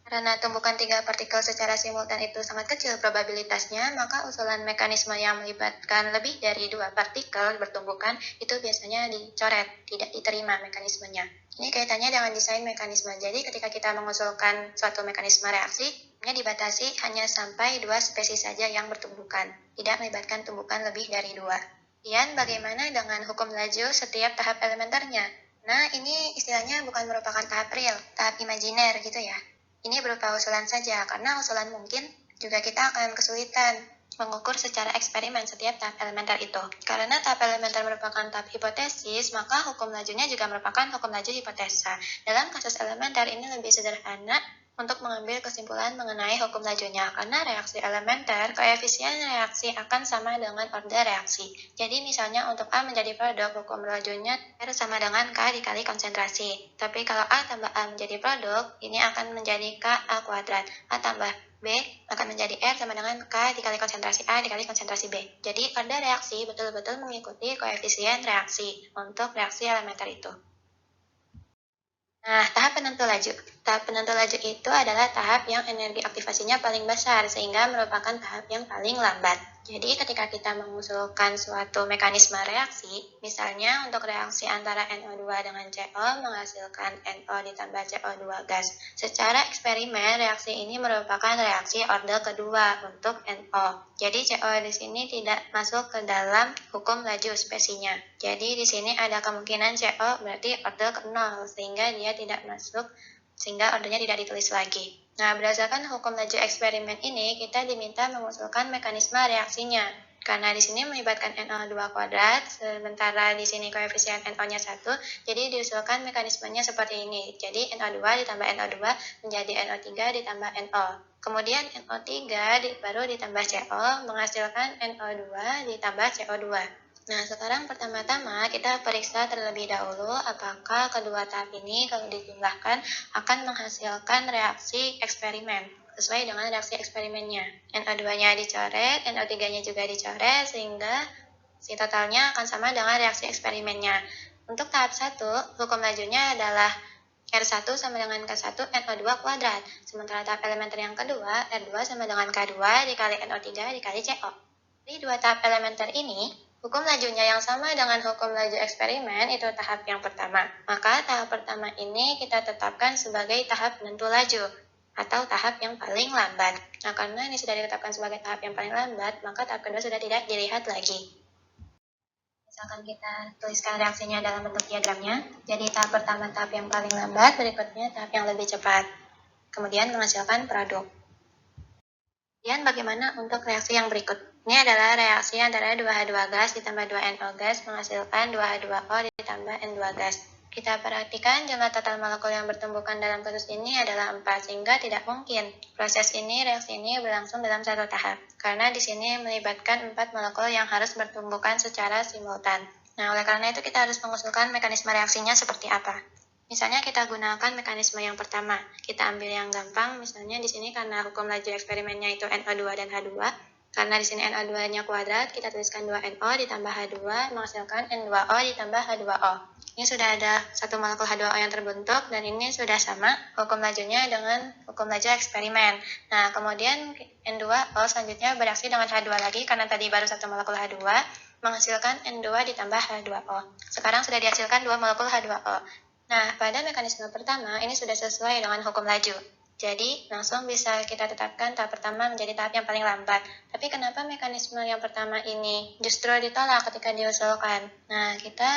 Karena tumbukan 3 partikel secara simultan itu sangat kecil probabilitasnya, maka usulan mekanisme yang melibatkan lebih dari 2 partikel bertumbukan itu biasanya dicoret, tidak diterima mekanismenya. Ini kaitannya dengan desain mekanisme. Jadi ketika kita mengusulkan suatu mekanisme reaksi, dibatasi hanya sampai 2 spesies saja yang bertumbukan, tidak melibatkan tumbukan lebih dari 2. Kemudian bagaimana dengan hukum laju setiap tahap elementernya? Nah, ini istilahnya bukan merupakan tahap real, tahap imajiner gitu ya. Ini berupa usulan saja, karena usulan mungkin juga kita akan kesulitan mengukur secara eksperimen setiap tahap elementer itu. Karena tahap elementer merupakan tahap hipotesis, maka hukum lajunya juga merupakan hukum laju hipotesa. Dalam kasus elementer ini lebih sederhana untuk mengambil kesimpulan mengenai hukum lajunya, karena reaksi elementer, koefisien reaksi akan sama dengan order reaksi. Jadi misalnya untuk A menjadi produk, hukum lajunya R sama dengan K dikali konsentrasi. Tapi kalau A tambah A menjadi produk, ini akan menjadi KA kuadrat. A tambah B akan menjadi R sama dengan K dikali konsentrasi A dikali konsentrasi B. Jadi order reaksi betul-betul mengikuti koefisien reaksi untuk reaksi elementer itu. Nah, tahap penentu laju. Tahap penentu laju itu adalah tahap yang energi aktivasinya paling besar, sehingga merupakan tahap yang paling lambat. Jadi, ketika kita mengusulkan suatu mekanisme reaksi, misalnya untuk reaksi antara NO2 dengan CO menghasilkan NO ditambah CO2 gas. Secara eksperimen, reaksi ini merupakan reaksi orde kedua untuk NO. Jadi, CO di sini tidak masuk ke dalam hukum laju spesinya. Jadi, di sini ada kemungkinan CO berarti orde ke 0, sehingga dia tidak masuk, sehingga ordenya tidak ditulis lagi. Nah, berdasarkan hukum laju eksperimen ini, kita diminta mengusulkan mekanisme reaksinya. Karena di sini melibatkan NO2 kuadrat, sementara di sini koefisien NO-nya 1, jadi diusulkan mekanismenya seperti ini. Jadi NO2 ditambah NO2 menjadi NO3 ditambah NO. Kemudian NO3 baru ditambah CO menghasilkan NO2 ditambah CO2. Nah, sekarang pertama-tama kita periksa terlebih dahulu apakah kedua tahap ini kalau dijumlahkan akan menghasilkan reaksi eksperimen sesuai dengan reaksi eksperimennya. NO2-nya dicoret, NO3-nya juga dicoret, sehingga si totalnya akan sama dengan reaksi eksperimennya. Untuk tahap 1, hukum lajunya adalah R1 sama dengan K1 NO2 kuadrat. Sementara tahap elementer yang kedua, R2 sama dengan K2 dikali NO3 dikali CO. Di dua tahap elementer ini, hukum lajunya yang sama dengan hukum laju eksperimen itu tahap yang pertama. Maka tahap pertama ini kita tetapkan sebagai tahap penentu laju atau tahap yang paling lambat. Nah, karena ini sudah ditetapkan sebagai tahap yang paling lambat, maka tahap kedua sudah tidak dilihat lagi. Misalkan kita tuliskan reaksinya dalam bentuk diagramnya. Jadi tahap pertama tahap yang paling lambat, berikutnya tahap yang lebih cepat. Kemudian menghasilkan produk. Kemudian bagaimana untuk reaksi yang berikut? Ini adalah reaksi antara 2H2 gas ditambah 2NO gas menghasilkan 2H2O ditambah N2 gas. Kita perhatikan jumlah total molekul yang bertumbukan dalam kasus ini adalah 4, sehingga tidak mungkin proses ini, reaksi ini berlangsung dalam satu tahap. Karena di sini melibatkan 4 molekul yang harus bertumbukan secara simultan. Nah, oleh karena itu kita harus mengusulkan mekanisme reaksinya seperti apa. Misalnya kita gunakan mekanisme yang pertama. Kita ambil yang gampang, misalnya di sini karena hukum laju eksperimennya itu NO2 dan H2. Karena di sini NO2-nya kuadrat, kita tuliskan 2NO ditambah H2 menghasilkan N2O ditambah H2O. Ini sudah ada satu molekul H2O yang terbentuk dan ini sudah sama hukum lajunya dengan hukum laju eksperimen. Nah, kemudian N2O selanjutnya bereaksi dengan H2 lagi karena tadi baru satu molekul H2 menghasilkan N2 ditambah H2O. Sekarang sudah dihasilkan dua molekul H2O. Nah, pada mekanisme pertama, ini sudah sesuai dengan hukum laju. Jadi, langsung bisa kita tetapkan tahap pertama menjadi tahap yang paling lambat. Tapi kenapa mekanisme yang pertama ini justru ditolak ketika diusulkan? Nah, kita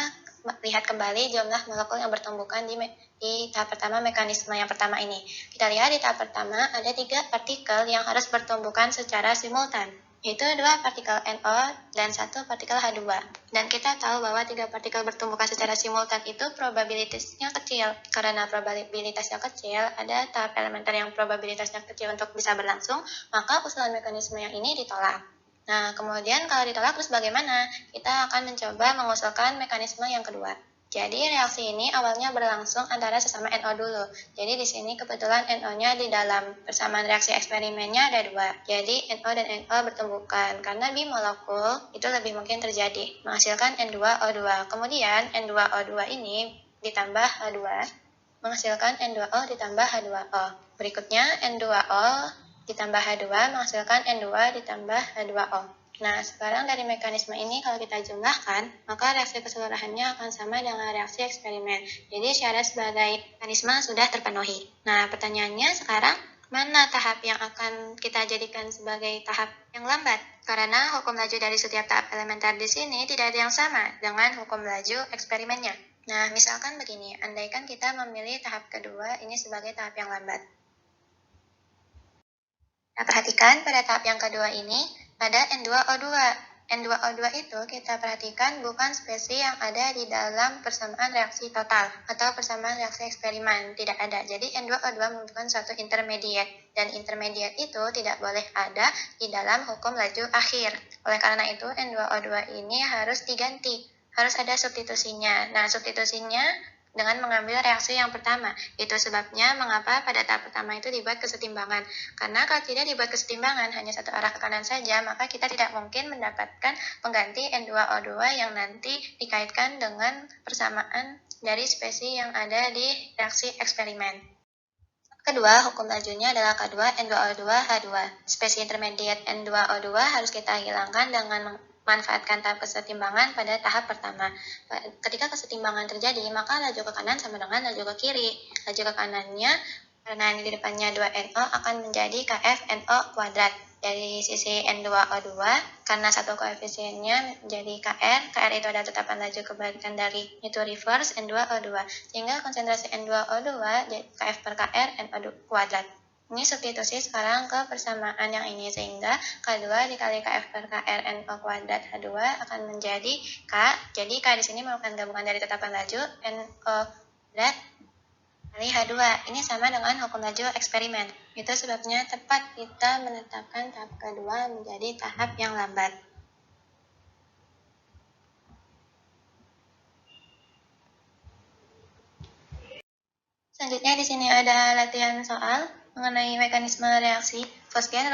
lihat kembali jumlah molekul yang bertumbukan di tahap pertama mekanisme yang pertama ini. Kita lihat di tahap pertama ada 3 partikel yang harus bertumbukan secara simultan, yaitu 2 partikel NO dan 1 partikel H2. Dan kita tahu bahwa 3 partikel bertumbukan secara simultan itu probabilitasnya kecil. Karena probabilitasnya kecil, ada tahap elementer yang probabilitasnya kecil untuk bisa berlangsung, maka usulan mekanisme yang ini ditolak. Nah, kemudian kalau ditolak terus bagaimana? Kita akan mencoba mengusulkan mekanisme yang kedua. Jadi reaksi ini awalnya berlangsung antara sesama NO dulu. Jadi di sini kebetulan NO-nya di dalam persamaan reaksi eksperimennya ada 2. Jadi NO dan NO bertumbukan. Karena bimolekul itu lebih mungkin terjadi, menghasilkan N2O2. Kemudian N2O2 ini ditambah H2 menghasilkan N2O ditambah H2O. Berikutnya N2O ditambah H2 menghasilkan N2 ditambah H2O. Nah, sekarang dari mekanisme ini kalau kita jumlahkan, maka reaksi keseluruhannya akan sama dengan reaksi eksperimen. Jadi syarat sebagai mekanisme sudah terpenuhi. Nah, pertanyaannya sekarang, mana tahap yang akan kita jadikan sebagai tahap yang lambat? Karena hukum laju dari setiap tahap elementer di sini tidak ada yang sama dengan hukum laju eksperimennya. Nah, misalkan begini, andaikan kita memilih tahap kedua ini sebagai tahap yang lambat. Nah, perhatikan pada tahap yang kedua ini, ada N2O2. N2O2 itu kita perhatikan bukan spesies yang ada di dalam persamaan reaksi total atau persamaan reaksi eksperimen, tidak ada. Jadi N2O2 merupakan suatu intermediate, dan intermediate itu tidak boleh ada di dalam hukum laju akhir. Oleh karena itu N2O2 ini harus diganti, harus ada substitusinya. Nah, substitusinya dengan mengambil reaksi yang pertama. Itu sebabnya mengapa pada tahap pertama itu dibuat kesetimbangan. Karena kalau tidak dibuat kesetimbangan, hanya satu arah ke kanan saja, maka kita tidak mungkin mendapatkan pengganti N2O2 yang nanti dikaitkan dengan persamaan dari spesies yang ada di reaksi eksperimen. Kedua, hukum lajunya adalah K2N2O2H2. Spesies intermediate N2O2 harus kita hilangkan dengan manfaatkan tahap kesetimbangan pada tahap pertama. Ketika kesetimbangan terjadi, maka laju ke kanan sama dengan laju ke kiri. Laju ke kanannya, karena di depannya 2NO akan menjadi KFNO kuadrat. Dari sisi N2O2, karena satu koefisiennya menjadi KR itu adalah tetapan laju kebalikan dari itu reverse N2O2, sehingga konsentrasi N2O2 KF per KR NO kuadrat. Ini substitusi sekarang ke persamaan yang ini, sehingga K2 dikali KF per KR NO kuadrat H2 akan menjadi K. Jadi K di sini merupakan gabungan dari tetapan laju NO kuadrat kali H2. Ini sama dengan hukum laju eksperimen. Itu sebabnya tepat kita menetapkan tahap kedua menjadi tahap yang lambat. Selanjutnya di sini ada latihan soal mengenai mekanisme reaksi fosgen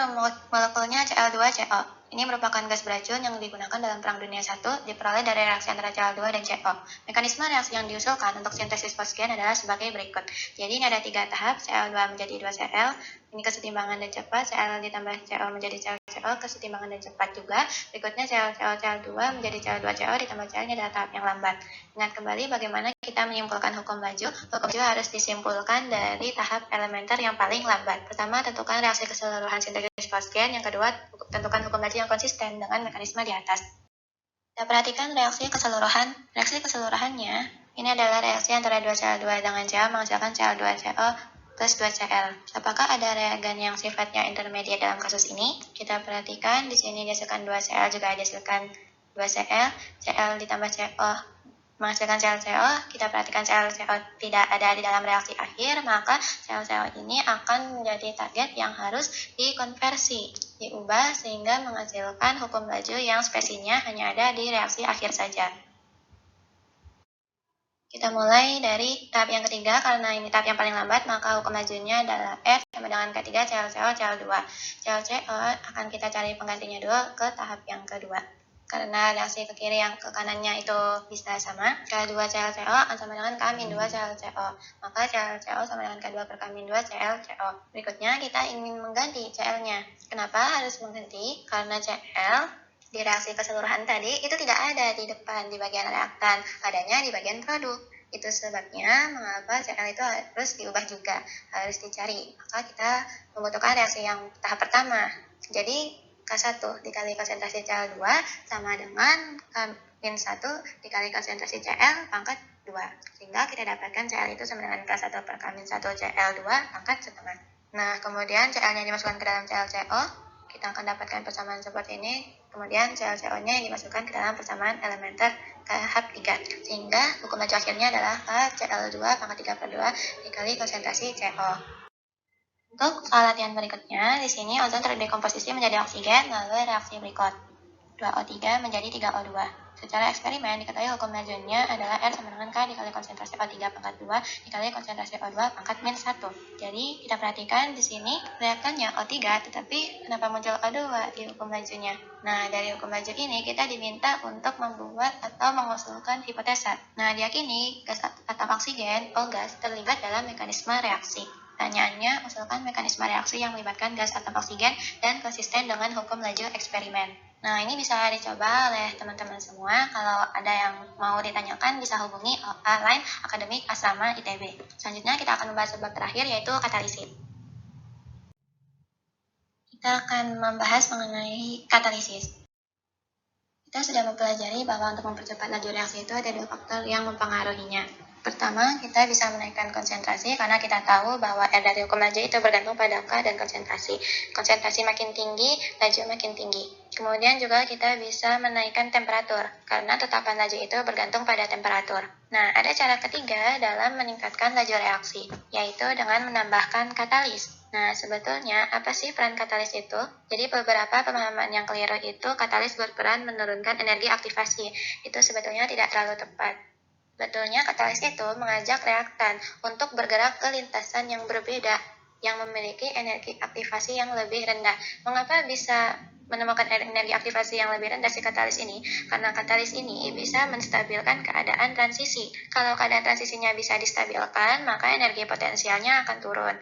molekulnya Cl2CO. Ini merupakan gas beracun yang digunakan dalam Perang Dunia I, diperoleh dari reaksi antara Cl2 dan CO. Mekanisme reaksi yang diusulkan untuk sintesis fosgen adalah sebagai berikut. Jadi ini ada 3 tahap, Cl2 menjadi 2Cl, ini kesetimbangan dan cepat, Cl ditambah CO menjadi ClCO, kesetimbangan dan cepat juga. Berikutnya Cl2 menjadi Cl2CO ditambah Cl, ini adalah tahap yang lambat. Ingat kembali bagaimana kita menyimpulkan hukum laju. Hukum laju harus disimpulkan dari tahap elementer yang paling lambat. Pertama, tentukan reaksi keseluruhan sintesis fosgen. Yang kedua, tentukan hukum laju yang konsisten dengan mekanisme di atas. Kita perhatikan reaksi keseluruhan. Reaksi keseluruhannya, ini adalah reaksi antara 2Cl2 dengan Cl menghasilkan Cl2CO plus 2Cl. Apakah ada reagen yang sifatnya intermediate dalam kasus ini? Kita perhatikan di sini dihasilkan 2Cl juga dihasilkan 2Cl, Cl ditambah CO menghasilkan ClCO. Kita perhatikan ClCO tidak ada di dalam reaksi akhir, maka ClCO ini akan menjadi target yang harus dikonversi, diubah sehingga menghasilkan hukum laju yang spesiesnya hanya ada di reaksi akhir saja. Kita mulai dari tahap yang ketiga, karena ini tahap yang paling lambat, maka hukum lajunya adalah R sama dengan K3 ClCO Cl2. ClCO akan kita cari penggantinya dulu ke tahap yang kedua. Karena reaksi ke kiri yang ke kanannya itu bisa sama, K2 ClCO sama dengan K-2 ClCO. Maka ClCO sama dengan K2 per K-2 ClCO. Berikutnya kita ingin mengganti Cl-nya. Kenapa harus mengganti? Karena Cl di reaksi keseluruhan tadi itu tidak ada di depan di bagian reaktan, adanya di bagian produk. Itu sebabnya mengapa Cl itu harus diubah juga, harus dicari. Maka kita membutuhkan reaksi yang tahap pertama. Jadi K1 dikali konsentrasi Cl2 sama dengan K-1 dikali konsentrasi Cl pangkat 2. Sehingga kita dapatkan Cl itu sama dengan K1 per K-1 Cl2 pangkat setengah. Nah, kemudian Cl-nya dimasukkan ke dalam ClCO, kita akan dapatkan persamaan seperti ini. Kemudian ClCO-nya dimasukkan ke dalam persamaan elementer tahap 3. Sehingga hukum laju akhirnya adalah KCl2 pangkat 3 per 2 dikali konsentrasi CO. Untuk soal latihan berikutnya, di sini ozon terdekomposisi menjadi oksigen melalui reaksi berikut. 2O3 menjadi 3O2. Secara eksperimen diketahui hukum lajunya adalah R sama dengan K dikali konsentrasi O3 pangkat 2 dikali konsentrasi O2 pangkat min 1. Jadi kita perhatikan di sini reaktannya O3, tetapi kenapa muncul O2 di hukum lajunya? Nah, dari hukum laju ini kita diminta untuk membuat atau mengusulkan hipotesa. Nah, diyakini gas atom oksigen O gas terlibat dalam mekanisme reaksi. Pertanyaannya, usulkan mekanisme reaksi yang melibatkan gas atom oksigen dan konsisten dengan hukum laju eksperimen. Nah, ini bisa dicoba oleh teman-teman semua. Kalau ada yang mau ditanyakan, bisa hubungi line akademik Asrama ITB. Selanjutnya, kita akan membahas bab terakhir, yaitu katalisis. Kita akan membahas mengenai katalisis. Kita sudah mempelajari bahwa untuk mempercepat laju reaksi itu ada 2 faktor yang mempengaruhinya. Pertama, kita bisa menaikkan konsentrasi karena kita tahu bahwa R dari hukum laju itu bergantung pada K dan konsentrasi. Konsentrasi makin tinggi, laju makin tinggi. Kemudian juga kita bisa menaikkan temperatur, karena tetapan laju itu bergantung pada temperatur. Nah, ada cara ketiga dalam meningkatkan laju reaksi, yaitu dengan menambahkan katalis. Nah, sebetulnya apa sih peran katalis itu? Jadi beberapa pemahaman yang keliru itu katalis berperan menurunkan energi aktivasi. Itu sebetulnya tidak terlalu tepat. Betulnya katalis itu mengajak reaktan untuk bergerak ke lintasan yang berbeda, yang memiliki energi aktivasi yang lebih rendah. Mengapa bisa menemukan energi aktivasi yang lebih rendah si katalis ini? Karena katalis ini bisa menstabilkan keadaan transisi. Kalau keadaan transisinya bisa distabilkan, maka energi potensialnya akan turun.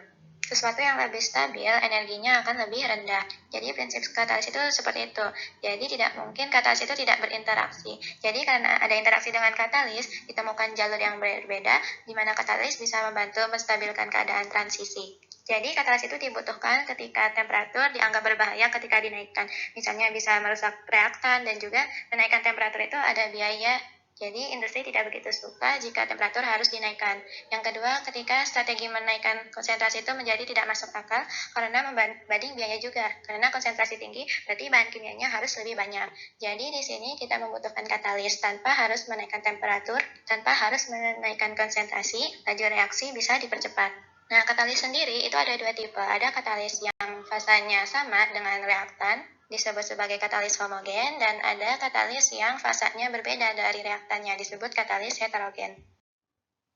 Sesuatu yang lebih stabil, energinya akan lebih rendah. Jadi prinsip katalis itu seperti itu. Jadi tidak mungkin katalis itu tidak berinteraksi. Jadi karena ada interaksi dengan katalis, ditemukan jalur yang berbeda, di mana katalis bisa membantu menstabilkan keadaan transisi. Jadi katalis itu dibutuhkan ketika temperatur dianggap berbahaya ketika dinaikkan. Misalnya bisa merusak reaktan dan juga menaikkan temperatur itu ada biaya. Jadi industri tidak begitu suka jika temperatur harus dinaikkan. Yang kedua, ketika strategi menaikkan konsentrasi itu menjadi tidak masuk akal karena membanding biaya juga. Karena konsentrasi tinggi berarti bahan kimianya harus lebih banyak. Jadi di sini kita membutuhkan katalis tanpa harus menaikkan temperatur, tanpa harus menaikkan konsentrasi, laju reaksi bisa dipercepat. Nah, katalis sendiri itu ada dua tipe. Ada katalis yang fasanya sama dengan reaktan, disebut sebagai katalis homogen, dan ada katalis yang fasanya berbeda dari reaktannya, disebut katalis heterogen.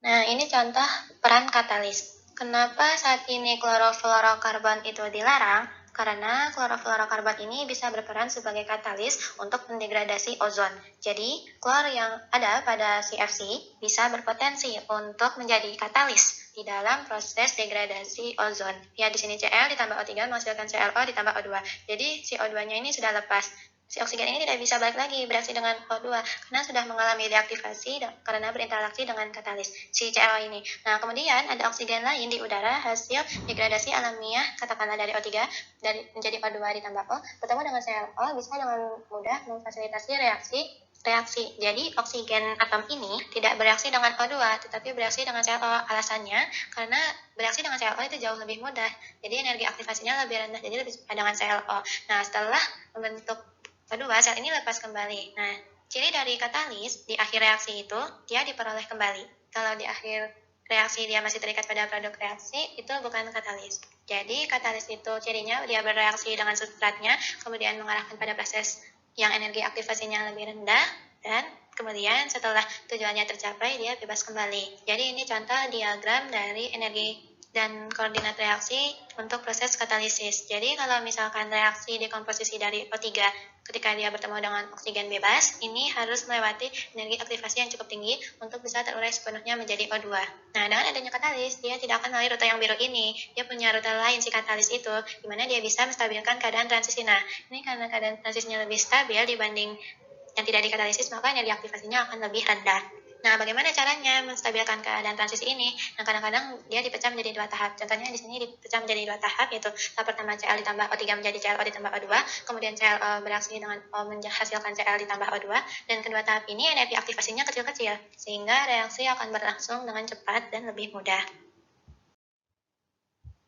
Nah, ini contoh peran katalis. Kenapa saat ini klorofluorokarbon itu dilarang? Karena klorofluorokarbon ini bisa berperan sebagai katalis untuk mendegradasi ozon. Jadi, klor yang ada pada CFC bisa berpotensi untuk menjadi katalis di dalam proses degradasi ozon. Ya, di sini Cl ditambah O3 menghasilkan ClO ditambah O2. Jadi, CO2-nya ini sudah lepas. Si oksigen ini tidak bisa balik lagi bereaksi dengan O2 karena sudah mengalami deaktivasi karena berinteraksi dengan katalis si ClO ini. Nah, kemudian ada oksigen lain di udara hasil degradasi alamiah katakanlah dari O3 menjadi O2 ditambah O bertemu dengan ClO bisa dengan mudah memfasilitasi reaksi. Jadi oksigen atom ini tidak bereaksi dengan O2 tetapi bereaksi dengan ClO. Alasannya karena bereaksi dengan ClO itu jauh lebih mudah. Jadi energi aktivasinya lebih rendah jadi lebih cepat dengan ClO. Nah, setelah membentuk kedua, sel ini lepas kembali. Nah, ciri dari katalis di akhir reaksi itu dia diperoleh kembali. Kalau di akhir reaksi dia masih terikat pada produk reaksi, itu bukan katalis. Jadi, katalis itu cirinya dia bereaksi dengan substratnya, kemudian mengarahkan pada proses yang energi aktivasinya lebih rendah, dan kemudian setelah tujuannya tercapai, dia bebas kembali. Jadi, ini contoh diagram dari energi dan koordinat reaksi untuk proses katalisis. Jadi kalau misalkan reaksi dekomposisi dari O3 ketika dia bertemu dengan oksigen bebas, ini harus melewati energi aktivasi yang cukup tinggi untuk bisa terurai sepenuhnya menjadi O2. Nah, dengan adanya katalis, dia tidak akan melalui rute yang biru ini. Dia punya rute lain si katalis itu, di mana dia bisa menstabilkan keadaan transisi. Nah, ini karena keadaan transisinya lebih stabil dibanding yang tidak dikatalisis, maka energi aktivasinya akan lebih rendah. Nah, bagaimana caranya menstabilkan keadaan transisi ini? Nah, kadang-kadang dia dipecah menjadi dua tahap. Contohnya di sini dipecah menjadi dua tahap, yaitu tahap pertama Cl ditambah O3 menjadi ClO ditambah O2, kemudian ClO bereaksi dengan O menghasilkan Cl ditambah O2, dan kedua tahap ini energi aktivasinya kecil-kecil, sehingga reaksi akan berlangsung dengan cepat dan lebih mudah.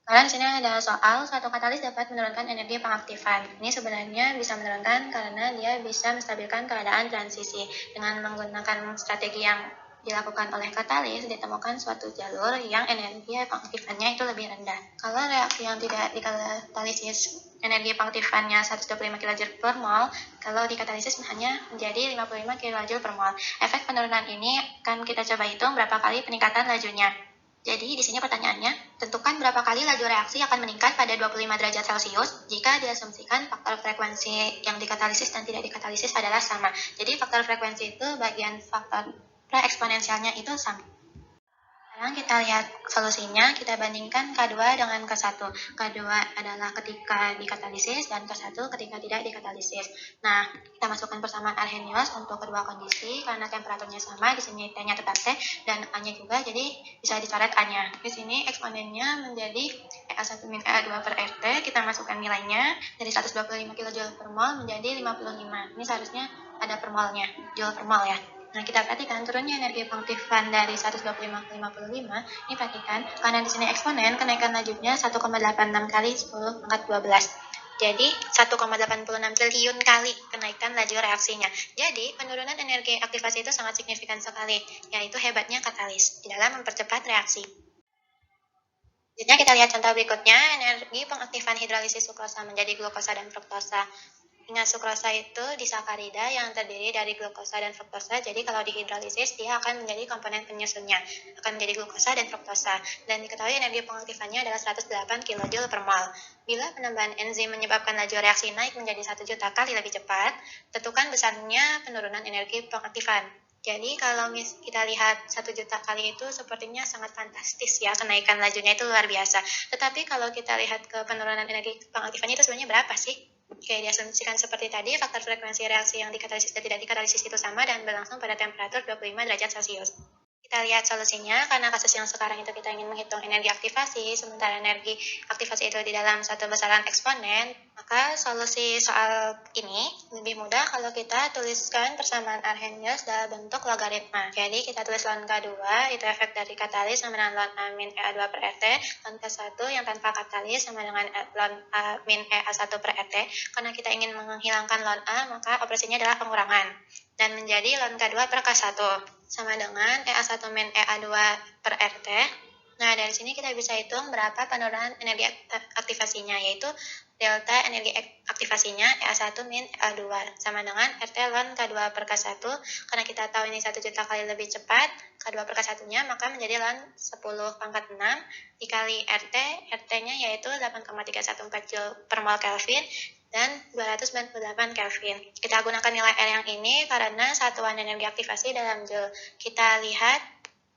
Karena di sini ada soal suatu katalis dapat menurunkan energi pengaktifan. Ini sebenarnya bisa menurunkan karena dia bisa menstabilkan keadaan transisi. Dengan menggunakan strategi yang dilakukan oleh katalis, ditemukan suatu jalur yang energi pengaktifannya itu lebih rendah. Kalau reaksi yang tidak dikatalisis energi pengaktifannya 125 kJ per mol, kalau dikatalisis hanya menjadi 55 kJ per mol. Efek penurunan ini akan kita coba hitung berapa kali peningkatan lajunya. Jadi di sini pertanyaannya, tentukan berapa kali laju reaksi akan meningkat pada 25 derajat Celcius jika diasumsikan faktor frekuensi yang dikatalisis dan tidak dikatalisis adalah sama. Jadi faktor frekuensi itu bagian faktor eksponensialnya itu sama. Sekarang kita lihat solusinya, kita bandingkan K2 dengan K1. K2 adalah ketika dikatalisis dan K1 ketika tidak dikatalisis. Nah, kita masukkan persamaan Arrhenius untuk kedua kondisi karena temperaturnya sama, di sini T-nya tetap T dan A-nya juga, jadi bisa dicoret A-nya. Di sini eksponennya menjadi EA1 min EA2 per RT, kita masukkan nilainya dari 125 kJ per mol menjadi 55. Ini seharusnya ada per molnya, joule per mol ya. Nah, kita perhatikan turunnya energi pengaktifan dari 125 ke 55. Ini perhatikan, karena di sini eksponen, kenaikan lajunya 1,86 kali 10 pangkat 12. Jadi 1,86 triliun kali kenaikan laju reaksinya. Jadi penurunan energi aktivasi itu sangat signifikan sekali, yaitu hebatnya katalis di dalam mempercepat reaksi. Selanjutnya kita lihat contoh berikutnya, energi pengaktifan hidrolisis sukrosa menjadi glukosa dan fruktosa. Ingat, sukrosa itu disakarida yang terdiri dari glukosa dan fruktosa, jadi kalau dihidrolisis dia akan menjadi komponen penyusunnya, akan menjadi glukosa dan fruktosa, dan diketahui energi pengaktifannya adalah 108 kJ per mol. Bila penambahan enzim menyebabkan laju reaksi naik menjadi 1 juta kali lebih cepat, tentukan besarnya penurunan energi pengaktifan. Jadi kalau kita lihat 1 juta kali itu sepertinya sangat fantastis ya, kenaikan lajunya itu luar biasa. Tetapi kalau kita lihat ke penurunan energi pengaktifannya itu sebenarnya berapa sih? Oke, diasumsikan seperti tadi, faktor frekuensi reaksi yang dikatalisis dan tidak dikatalisis itu sama dan berlangsung pada temperatur 25 derajat Celcius. Kita lihat solusinya, karena kasus yang sekarang itu kita ingin menghitung energi aktivasi, sementara energi aktivasi itu di dalam satu besaran eksponen, maka solusi soal ini lebih mudah kalau kita tuliskan persamaan Arrhenius dalam bentuk logaritma. Jadi kita tulis ln K2, itu efek dari katalis sama dengan ln A min EA2 per RT, ln K1 yang tanpa katalis sama dengan ln A min EA1 per RT. Karena kita ingin menghilangkan ln A, maka operasinya adalah pengurangan, dan menjadi ln K2 per K1 sama dengan EA1 min EA2 per RT. Nah, dari sini kita bisa hitung berapa penurunan energi aktivasinya, yaitu delta energi aktivasinya EA1 min EA2 sama dengan RT ln K2 per K1. Karena kita tahu ini 1 juta kali lebih cepat K2 per K1-nya, maka menjadi ln 10 pangkat 6 dikali RT, RT-nya yaitu 8,314 Joule per mol Kelvin, dan 298 Kelvin. Kita gunakan nilai R yang ini karena satuan energi aktivasi dalam Joule. Kita lihat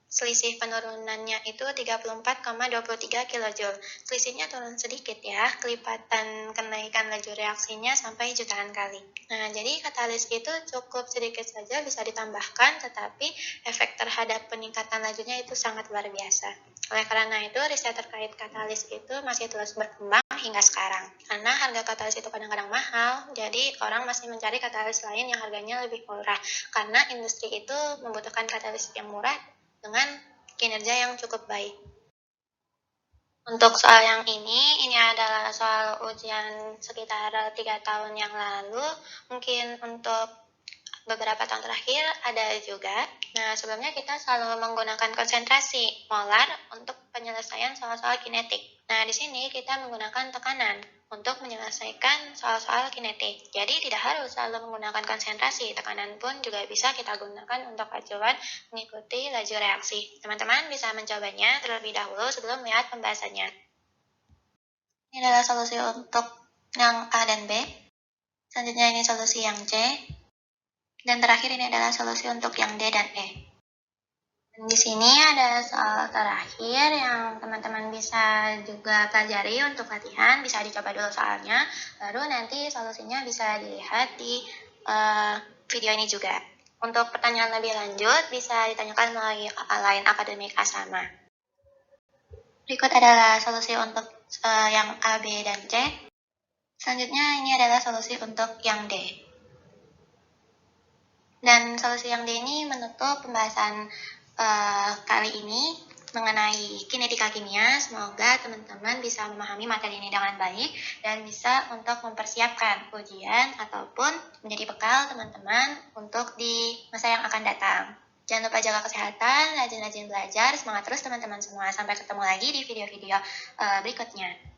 selisih penurunannya itu 34,23 kJ. Selisihnya turun sedikit ya, kelipatan kenaikan laju reaksinya sampai jutaan kali. Nah, jadi katalis itu cukup sedikit saja bisa ditambahkan, tetapi efek terhadap peningkatan lajunya itu sangat luar biasa. Oleh karena itu, riset terkait katalis itu masih terus berkembang hingga sekarang. Karena harga katalis itu kadang-kadang mahal, jadi orang masih mencari katalis lain yang harganya lebih murah. Karena industri itu membutuhkan katalis yang murah dengan kinerja yang cukup baik. Untuk soal yang ini adalah soal ujian sekitar 3 tahun yang lalu. Mungkin untuk beberapa tahun terakhir ada juga. Nah, sebelumnya kita selalu menggunakan konsentrasi molar untuk penyelesaian soal-soal kinetik. Nah, di sini kita menggunakan tekanan untuk menyelesaikan soal-soal kinetik. Jadi tidak harus selalu menggunakan konsentrasi, tekanan pun juga bisa kita gunakan untuk acuan mengikuti laju reaksi. Teman-teman bisa mencobanya terlebih dahulu sebelum melihat pembahasannya. Ini adalah solusi untuk yang A dan B. Selanjutnya ini solusi yang C. Dan terakhir ini adalah solusi untuk yang D dan E. Dan di sini ada soal terakhir yang teman-teman bisa juga pelajari untuk latihan, bisa dicoba dulu soalnya, baru nanti solusinya bisa dilihat di video ini juga. Untuk pertanyaan lebih lanjut bisa ditanyakan melalui line akademik Asama. Berikut adalah solusi untuk yang A, B, dan C. Selanjutnya ini adalah solusi untuk yang D. Dan solusi yang D ini menutup pembahasan kali ini mengenai kinetika kimia. Semoga teman-teman bisa memahami materi ini dengan baik dan bisa untuk mempersiapkan ujian ataupun menjadi bekal teman-teman untuk di masa yang akan datang. Jangan lupa jaga kesehatan, rajin-rajin belajar, semangat terus teman-teman semua. Sampai ketemu lagi di video-video berikutnya.